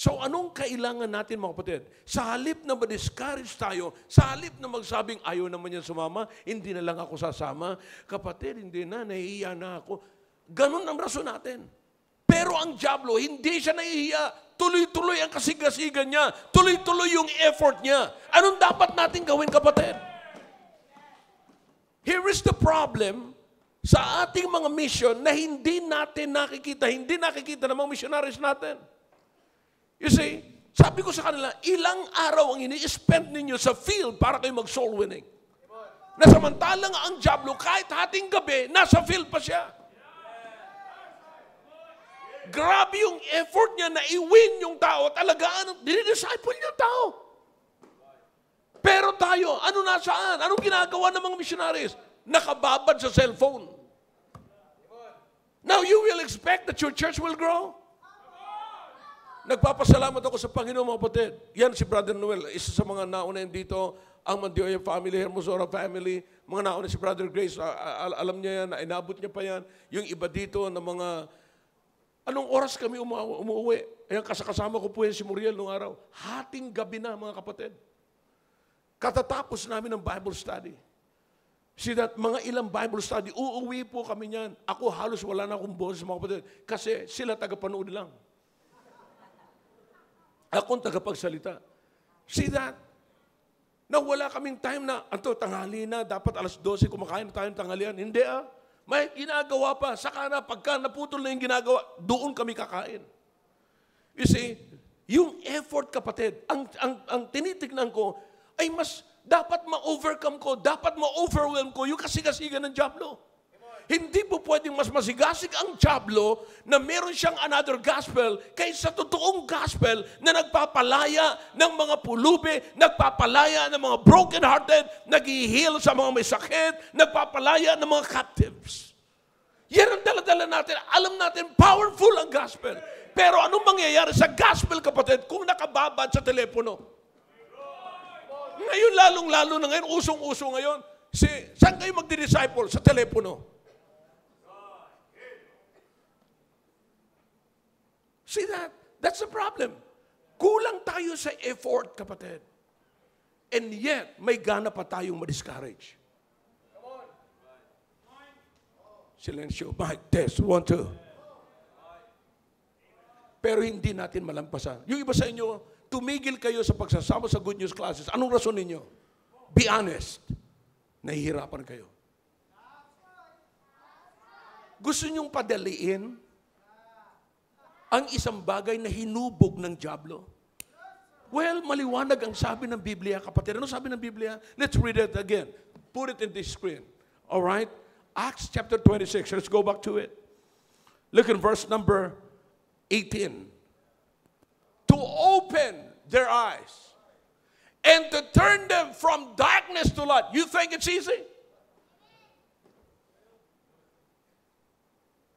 B: So anong kailangan natin, mga kapatid? Sa halip na ma-discourage tayo, sa halip na magsabing ayaw naman yan sumama, hindi na lang ako sasama, kapatid, hindi na, nahihiya na ako. Ganun ang rason natin. Pero ang Diablo, hindi siya nahihiya. Tuloy-tuloy ang kasigasigan niya. Tuloy-tuloy yung effort niya. Anong dapat natin gawin, kapatid? Here is the problem sa ating mga mission na hindi natin nakikita, hindi nakikita ng mga missionaries natin. You see, sabi ko sa kanila, ilang araw ang ini-spend ninyo sa field para kayo mag-soul winning. Na samantalang ang Diablo, kahit hating gabi, nasa field pa siya. Grabe yung effort niya na i-win yung tao at alagaan, dinidisciple niya yung tao. Pero tayo, ano nasaan? Anong ginagawa ng mga missionaries? Nakababad sa cellphone. Now you will expect that your church will grow? Nagpapasalamat ako sa Panginoon, mga kapatid. Yan si Brother Noel, isa sa mga naunahin dito, ang Mandioya family, Hermosora family, mga nauna si Brother Grace, alam niya yan, inabot niya pa yan. Yung iba dito na mga, anong oras kami umuwi? Ayan, kasama ko po yan si Muriel nung araw. Hating gabi na, mga kapatid. Katatapos namin ng Bible study. See that, mga ilang Bible study, uuwi po kami niyan. Ako halos wala na akong boses, mga kapatid, kasi sila tagapanood lang. Akong tagapagsalita. See that? Na wala kaming time na, tanghali na, dapat alas 12 kumakain na tayo ng tanghalian. Hindi May ginagawa pa. Saka na, pagka naputol na yung ginagawa, doon kami kakain. You see, yung effort, kapatid, ang tinitignan ko, ay mas dapat ma-overcome ko, dapat ma-overwhelm ko yung kasigasigan ng Diablo. Hindi po pwedeng mas masigasig ang Diablo na meron siyang another gospel kaysa totoong gospel na nagpapalaya ng mga pulubi, nagpapalaya ng mga broken-hearted, nag-i-heal sa mga may sakit, nagpapalaya ng mga captives. Yan ang dala-dala natin. Alam natin, powerful ang gospel. Pero anong mangyayari sa gospel, kapatid, kung nakababad sa telepono? Ngayon, lalong-lalo na ngayon, usong-uso ngayon. Saan kayo magdi-disciple? Sa telepono. See that? That's the problem. Kulang tayo sa effort, kapatid. And yet, may gana pa tayong ma-discourage. Silensyo. Mic test. 1, 2. Pero hindi natin malampasan. Yung iba sa inyo, tumigil kayo sa pagsasama sa good news classes. Anong rason ninyo? Be honest. Nahihirapan kayo. Gusto nyong padaliin ang isang bagay na hinubog ng Diablo? Well, maliwanag ang sabi ng Biblia, kapatid. Ano sabi ng Biblia? Let's read it again. Put it in the screen. All right? Acts chapter 26. Let's go back to it. Look in verse number 18. To open their eyes and to turn them from darkness to light. You think it's easy?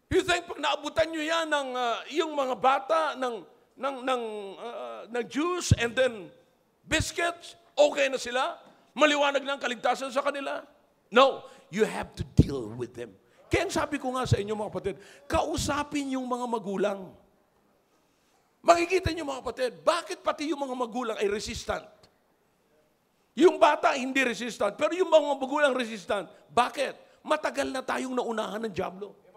B: You think pag naabutan nyo yan ng yung mga bata ng juice and then biscuits, okay na sila? Maliwanag na ang kaligtasan sa kanila? No, you have to deal with them. Kaya sabi ko nga sa inyo, mga kapatid, kausapin yung mga magulang. Makikita nyo, mga kapatid, bakit pati yung mga magulang ay resistant? Yung bata hindi resistant, pero yung mga magulang resistant. Bakit? Matagal na tayong naunahan ng Diablo.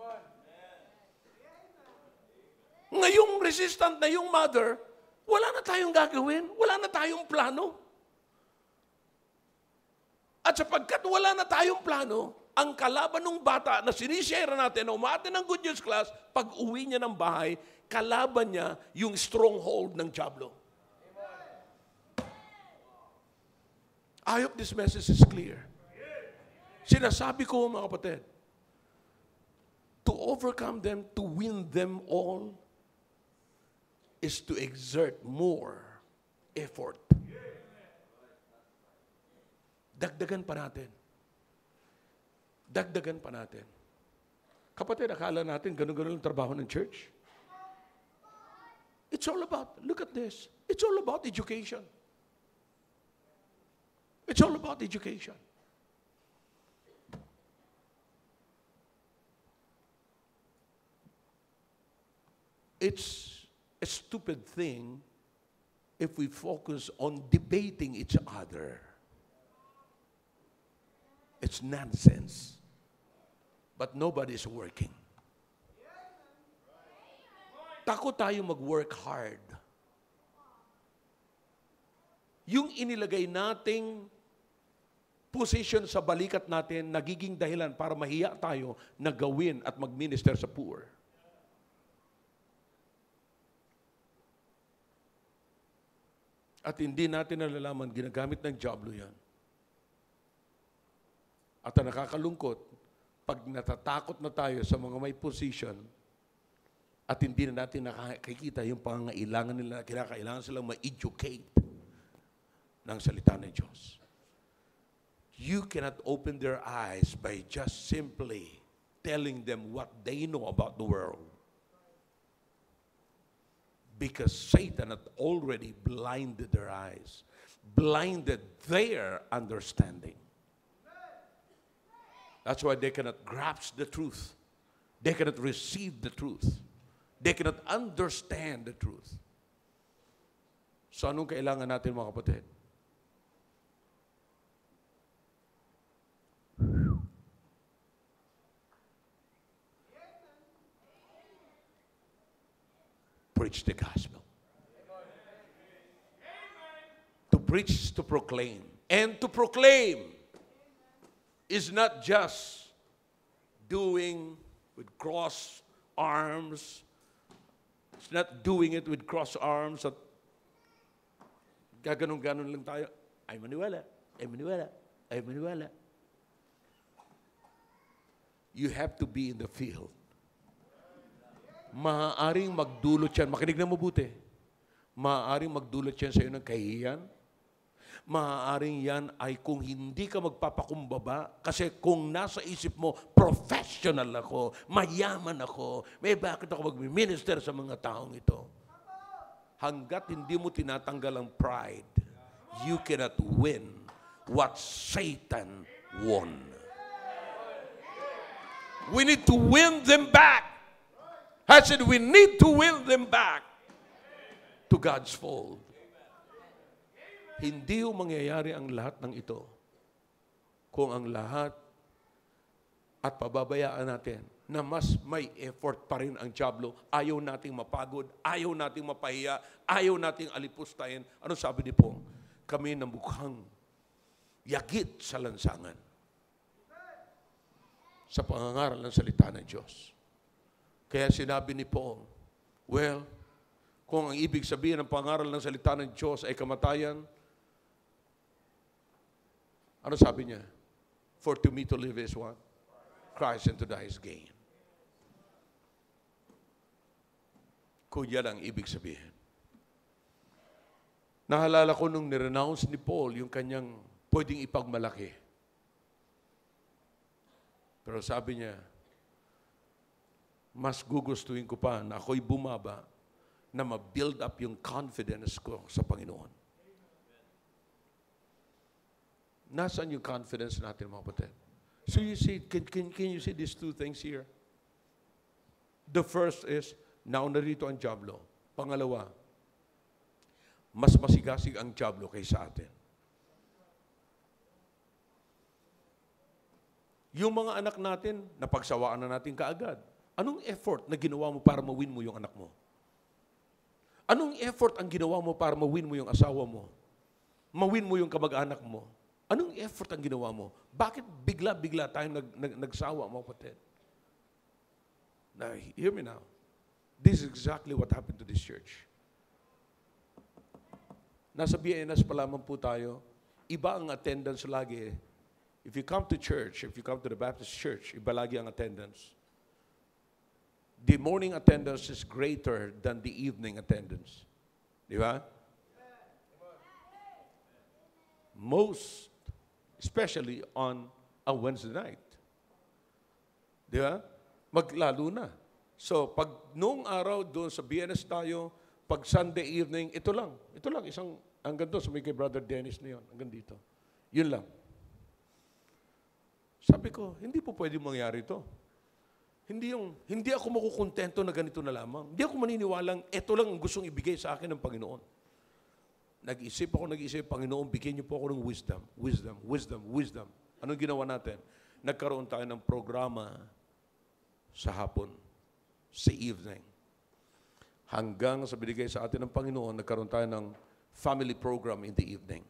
B: Ngayong resistant na yung mother, wala na tayong gagawin, wala na tayong plano. At sapagkat wala na tayong plano, ang kalaban ng bata na sinishare natin, na umaattend ng Good News class, pag uwi niya ng bahay, kalaban niya yung stronghold ng diablo. I hope this message is clear. Sinasabi ko, mga kapatid, to overcome them, to win them all, is to exert more effort. Dagdagan pa natin. Dagdagan pa natin. Kapatid, akala natin ganun-ganun ang trabaho ng church? It's all about, look at this, it's all about education. It's all about education. It's a stupid thing if we focus on debating each other. It's nonsense. But nobody is working. Takot tayo mag-work hard. Yung inilagay nating position sa balikat natin, nagiging dahilan para mahiya tayo na gawin at mag-minister sa poor. At hindi natin nalalaman, ginagamit ng diablo yan. At ang nakakalungkot, pag natatakot na tayo sa mga may position, at hindi na natin nakikita yung pangangailangan nila, kinakailangan silang ma-educate ng salita ng Diyos. You cannot open their eyes by just simply telling them what they know about the world. Because Satan had already blinded their eyes, blinded their understanding. That's why they cannot grasp the truth. They cannot receive the truth. They cannot understand the truth. So anong kailangan natin, mga kapatid? Preach the gospel. To preach is to proclaim. And to proclaim is not just doing with cross arms. It's not doing it with cross arms at gaganon-ganon lang tayo. Ay maniwala, ay maniwala, ay maniwala. You have to be in the field. Maaaring magdulot yan. Makinig na mabuti. Maaaring magdulot yan sa iyo ng kahihiyan. Maaaring yan ay kung hindi ka magpapakumbaba, kasi kung nasa isip mo, professional ako, mayaman ako, may bakit ako mag-minister sa mga taong ito. Hanggat hindi mo tinatanggal ang pride, you cannot win what Satan won. We need to win them back. I said, we need to win them back to God's fold. Hindi yung mangyayari ang lahat ng ito kung ang lahat at pababayaan natin na mas may effort pa rin ang diablo. Ayaw nating mapagod, ayaw nating mapahiya, ayaw nating alipustahin. Ano sabi ni Paul? Kami na mukhang yagit sa lansangan sa pangangaral ng salita ng Diyos. Kaya sinabi ni Paul, well, kung ang ibig sabihin ng pangaral ng salita ng Diyos ay kamatayan, ano sabi niya? For to me to live is what? Christ, and to die is gain. Kung yan ang ibig sabihin. Nahalala ko nung nirenounce ni Paul yung kanyang pwedeng ipagmalaki. Pero sabi niya, mas gugustuhin ko pa na ako'y bumaba na ma-build up yung confidence ko sa Panginoon. Nasaan yung confidence natin, mga kapatid? So you see, can you see these two things here? The first is, nauna rito ang diablo. Pangalawa, mas masigasig ang diablo kaysa atin. Yung mga anak natin, napagsawaan na natin kaagad. Anong effort na ginawa mo para ma-win mo yung anak mo? Anong effort ang ginawa mo para ma-win mo yung asawa mo? Ma-win mo yung kamag-anak mo? Anong effort ang ginawa mo? Bakit bigla-bigla tayo nagsawa, mga kapatid? Now, hear me now. This is exactly what happened to this church. Nasa BNS pa lamang po tayo. Iba ang attendance lagi. If you come to church, if you come to the Baptist church, iba lagi ang attendance. The morning attendance is greater than the evening attendance. Di ba? Most, especially on a Wednesday night. Di ba? Maglalo na. So, pag noong araw doon sa BNS tayo, pag Sunday evening, ito lang, isang, hanggang doon, sa may kay Brother Dennis na yun, hanggang dito. Yun lang. Sabi ko, hindi po pwede mangyari ito. Hindi ako makukontento na ganito na lamang. Hindi ako maniniwalang, ito lang ang gustong ibigay sa akin ng Panginoon. Nag-isip, Panginoon, bigyan niyo po ako ng wisdom. Anong ginawa natin? Nagkaroon tayo ng programa sa hapon, sa evening. Hanggang sa binigay sa atin ng Panginoon, nagkaroon tayo ng family program in the evening.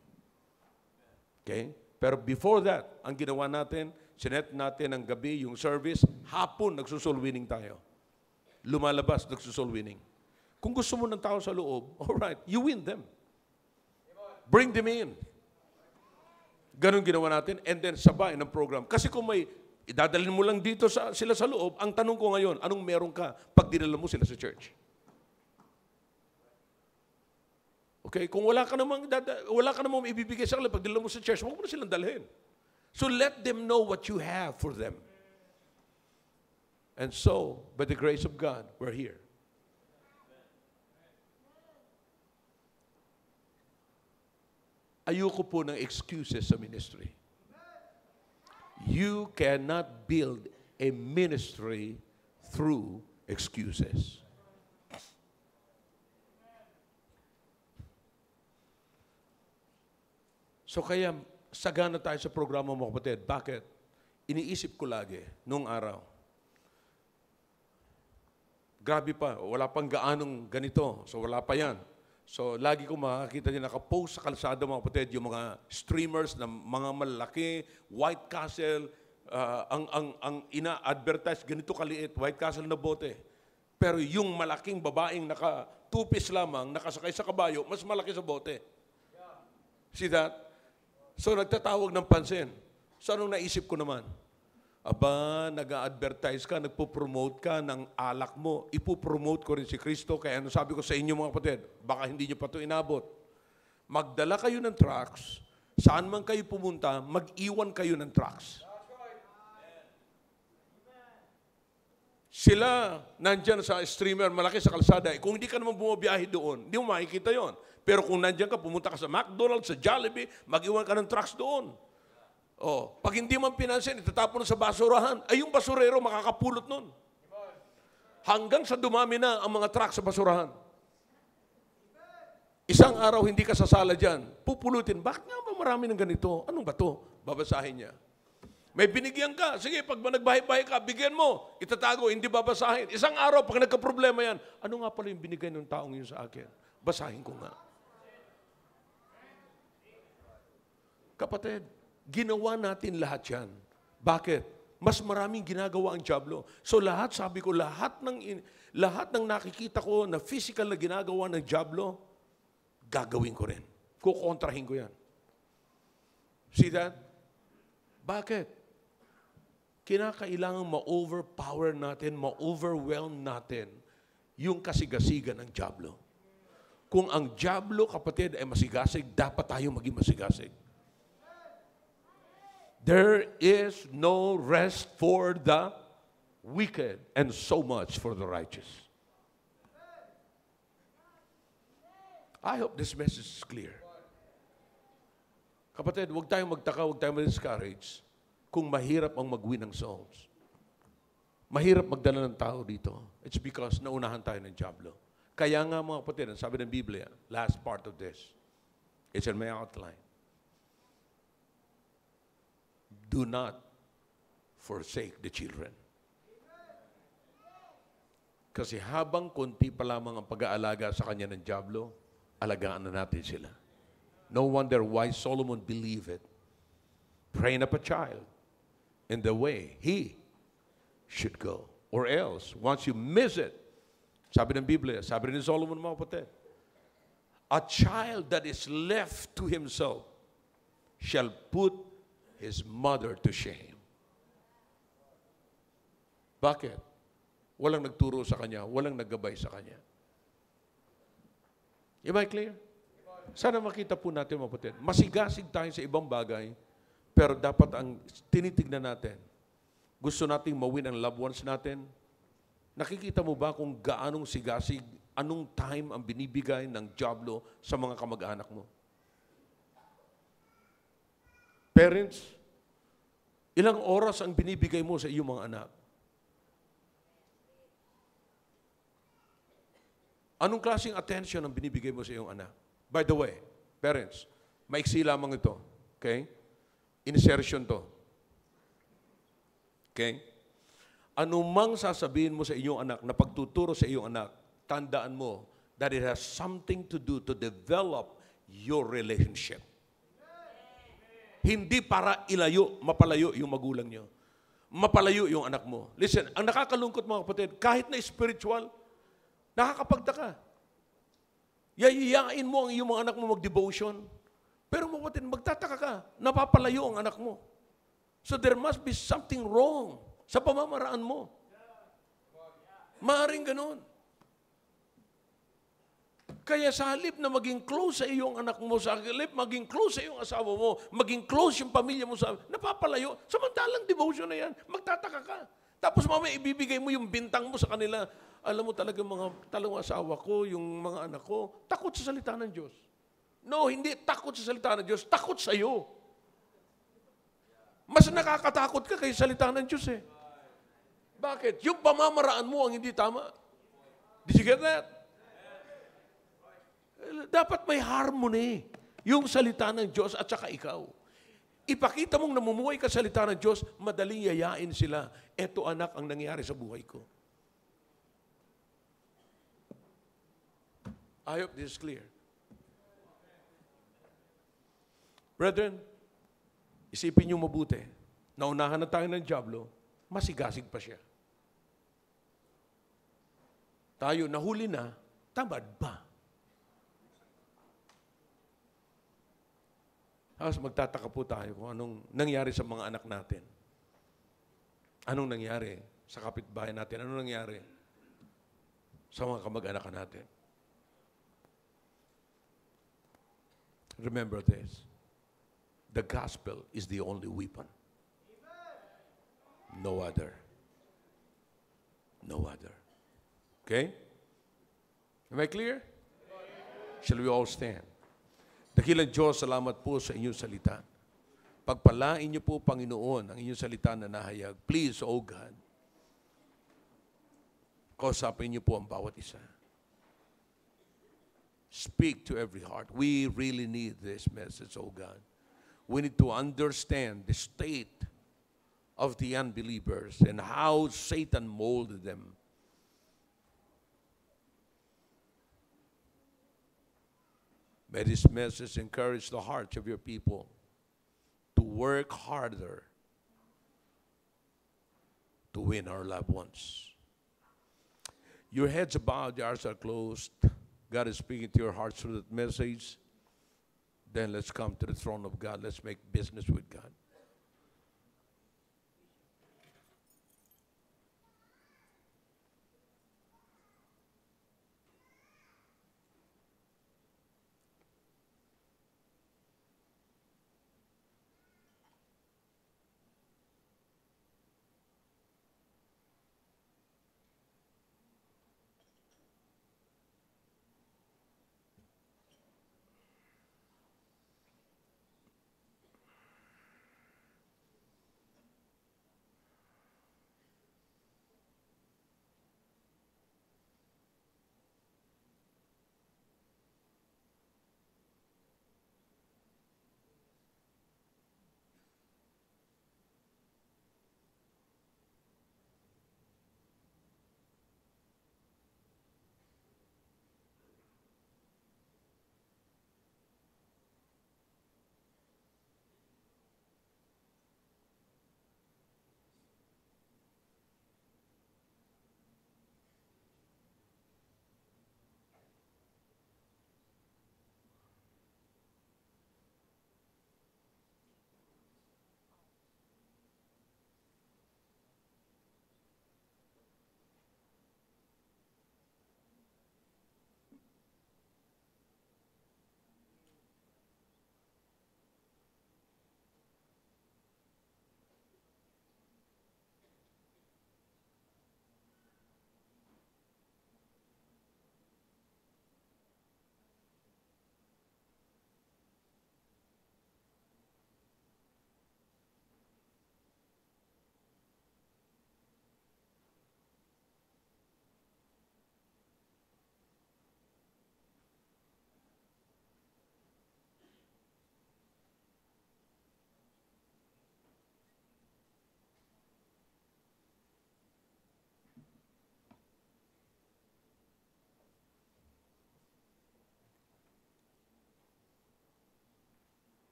B: Okay? Pero before that, ang ginawa natin, sinet natin ang gabi, yung service, hapon, nagsusoul winning tayo. Lumalabas, nagsusoul winning. Kung gusto mo ng tao sa loob, alright, you win them. Bring them in. Ganon ginawa natin, and then sabay ng program. Kasi kung may, idadalhin mo lang dito sila sa loob, ang tanong ko ngayon, anong meron ka pag dinala mo sila sa church? Okay, kung wala ka namang ibibigay sa kanila pag dinala mo sa church, huwag mo na silang dalhin. So let them know what you have for them. And so, by the grace of God, we're here. Ayoko po ng excuses sa ministry. You cannot build a ministry through excuses. So kaya, sagana tayo sa programa, mga kapatid. Bakit? Iniisip ko lagi, nung araw. Grabe pa, wala pang gaanong ganito. So wala pa yan. So lagi ko makakita din nakapost sa kalsada, mga kapatid, yung mga streamers na mga malaki, White Castle, ang ina-advertise, ganito kaliit, White Castle na bote. Pero yung malaking babaeng naka-two-piece lamang, nakasakay sa kabayo, mas malaki sa bote. See that? So, nagtatawag ng pansin. So, anong naisip ko naman? Aba, nag-a-advertise ka, nagpo-promote ka ng alak mo. Ipo-promote ko rin si Kristo. Kaya ano sabi ko sa inyo, mga kapatid, baka hindi nyo pa ito inabot. Magdala kayo ng trucks, saan man kayo pumunta, mag-iwan kayo ng trucks. Sila, nandyan sa streamer, malaki sa kalsada. Kung hindi ka naman bumabiyahe doon, hindi mo makikita yon. Pero kung nandyan ka, pumunta ka sa McDonald's, sa Jollibee, mag-iwan ka ng trucks doon. Oh, pag hindi man pinansin, itatapon sa basurahan, ay yung basurero makakapulot nun. Hanggang sa dumami na ang mga trucks sa basurahan. Isang araw hindi ka sasala dyan, pupulutin. Bakit nga ba marami ng ganito? Anong ba to? Babasahin niya. May binigyan ka. Sige, pag nagbahay-bahay ka, bigyan mo. Itatago, hindi babasahin. Isang araw, pag nagka-problema yan, ano nga pala yung binigay ng taong yun sa akin? Basahin ko nga. Kapatid, ginawa natin lahat yan. Bakit? Mas maraming ginagawa ang dyablo. So lahat, sabi ko, lahat ng nakikita ko na physical na ginagawa ng dyablo, gagawin ko rin. Kukontrahin ko yan. See that? Bakit? Kinakailangan ma-overpower natin, ma-overwhelm natin yung kasigasigan ng dyablo. Kung ang dyablo, kapatid, ay masigasig, dapat tayo maging masigasig. There is no rest for the wicked and so much for the righteous. I hope this message is clear. Kapatid, huwag tayong magtaka, huwag tayong ma-discourage kung mahirap ang mag-win ng souls. Mahirap magdala ng tao dito. It's because naunahan tayo ng dyablo. Kaya nga mga kapatid, ang sabi ng Biblia, last part of this, it's in my outline. Do not forsake the children. Kasi habang konti pa lamang ang pag-aalaga sa kanya ng dyablo, alagaan na natin sila. No wonder why Solomon believed it.
A: train up a child in the way he should go. Or else, once you miss it, sabi ng Biblia, sabi rin ni Solomon mga kapatid, a child that is left to himself shall put his mother to shame. Bakit? Walang nagturo sa kanya, walang naggabay sa kanya. Am I clear? Sana makita po natin mga kapatid, masigasig tayo sa ibang bagay, pero dapat ang tinitignan natin, gusto nating mawin ang loved ones natin. Nakikita mo ba kung gaanong sigasig, anong time ang binibigay ng dyablo sa mga kamag-anak mo? Parents, ilang oras ang binibigay mo sa iyong mga anak? Anong klaseng attention ang binibigay mo sa iyong anak? By the way, parents, maiksi lamang ito. Okay? Insertion to. Okay? Anumang sasabihin mo sa iyong anak na pagtuturo sa iyong anak, tandaan mo that it has something to do to develop your relationship. Hindi para mapalayo yung magulang nyo. Mapalayo yung anak mo. Listen, ang nakakalungkot mga kapatid, kahit na spiritual, nakakapagtaka. Yayayain mo ang iyong mga anak mo mag-devotion. Pero mga kapatid, magtataka ka, napapalayo ang anak mo. So there must be something wrong sa pamamaraan mo. Maaring ganun. Kaya sa halip na maging close sa iyong anak mo, sa halip maging close sa iyong asawa mo, maging close yung pamilya mo sa napapalayo, samantalang devotion na yan, magtataka ka. Tapos mamaya ibibigay mo yung bintang mo sa kanila. Alam mo talaga mga talong asawa ko, yung mga anak ko, takot sa salita ng Diyos. No, hindi takot sa salita ng Diyos, takot sa iyo. Mas nakakatakot ka kaysa salita ng Diyos eh. Bakit? Yung pamamaraan mo ang hindi tama. Did you get that? Dapat may harmony yung salita ng Diyos at saka ikaw. Ipakita mong namumuhay ka sa salita ng Diyos, madaling yayain sila. Eto anak ang nangyari sa buhay ko. I hope this is clear. Brethren, isipin niyo mabuti, naunahan na tayo ng dyablo, masigasig pa siya. Tayo nahuli na, tamad pa. Tapos magtataka po tayo kung anong nangyari sa mga anak natin. Anong nangyari sa kapitbahay natin? Anong nangyari sa mga kamag-anak natin? Remember this. The gospel is the only weapon. No other. No other. Okay? Am I clear? Shall we all stand? Dakilang Diyos, salamat po sa inyong salita. Pagpalain niyo po, Panginoon, ang inyong salita na nahayag. Please, O God, kausapin niyo po ang bawat isa. Speak to every heart. We really need this message, O God. We need to understand the state of the unbelievers and how Satan molded them. May this message encourage the hearts of your people to work harder to win our loved ones. Your heads are bowed, your eyes are closed. God is speaking to your hearts through that message. Then let's come to the throne of God. Let's make business with God.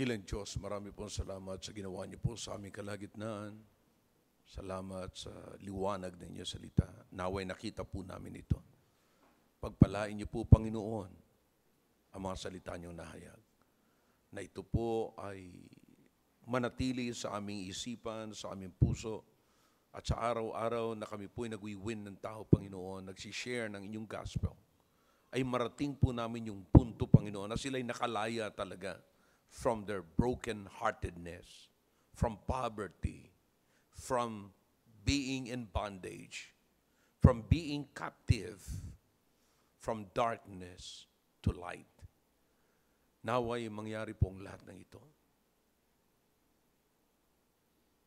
B: Dakilang Diyos, marami pong salamat sa ginawa niyo po sa aming kalagitnaan. Salamat sa liwanag ng inyong salita. Naway nakita po namin ito. Pagpalain niyo po, Panginoon, ang mga salita niyong nahayag. Na ito po ay manatili sa aming isipan, sa aming puso, at sa araw-araw na kami po ay nag-win ng tao, Panginoon, nagsishare ng inyong gospel, ay marating po namin yung punto, Panginoon, na sila'y nakalaya talaga from their broken-heartedness, from poverty, from being in bondage, from being captive, from darkness to light. Naway mangyari po ang lahat ng ito.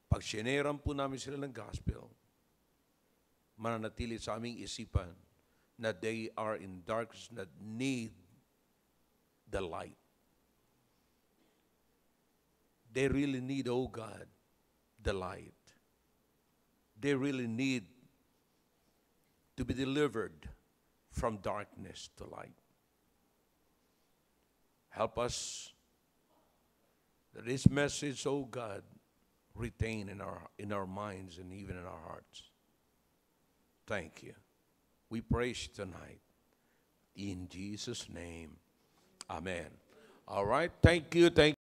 B: Pag sineran po namin sila ng gospel, mananatili sa aming isipan na they are in darkness that need the light. They really need, oh God, the light. They really need to be delivered from darkness to light. Help us that this message, oh God, retain in our minds and even in our hearts. Thank you. We praise you tonight. In Jesus' name, amen. All right. Thank you.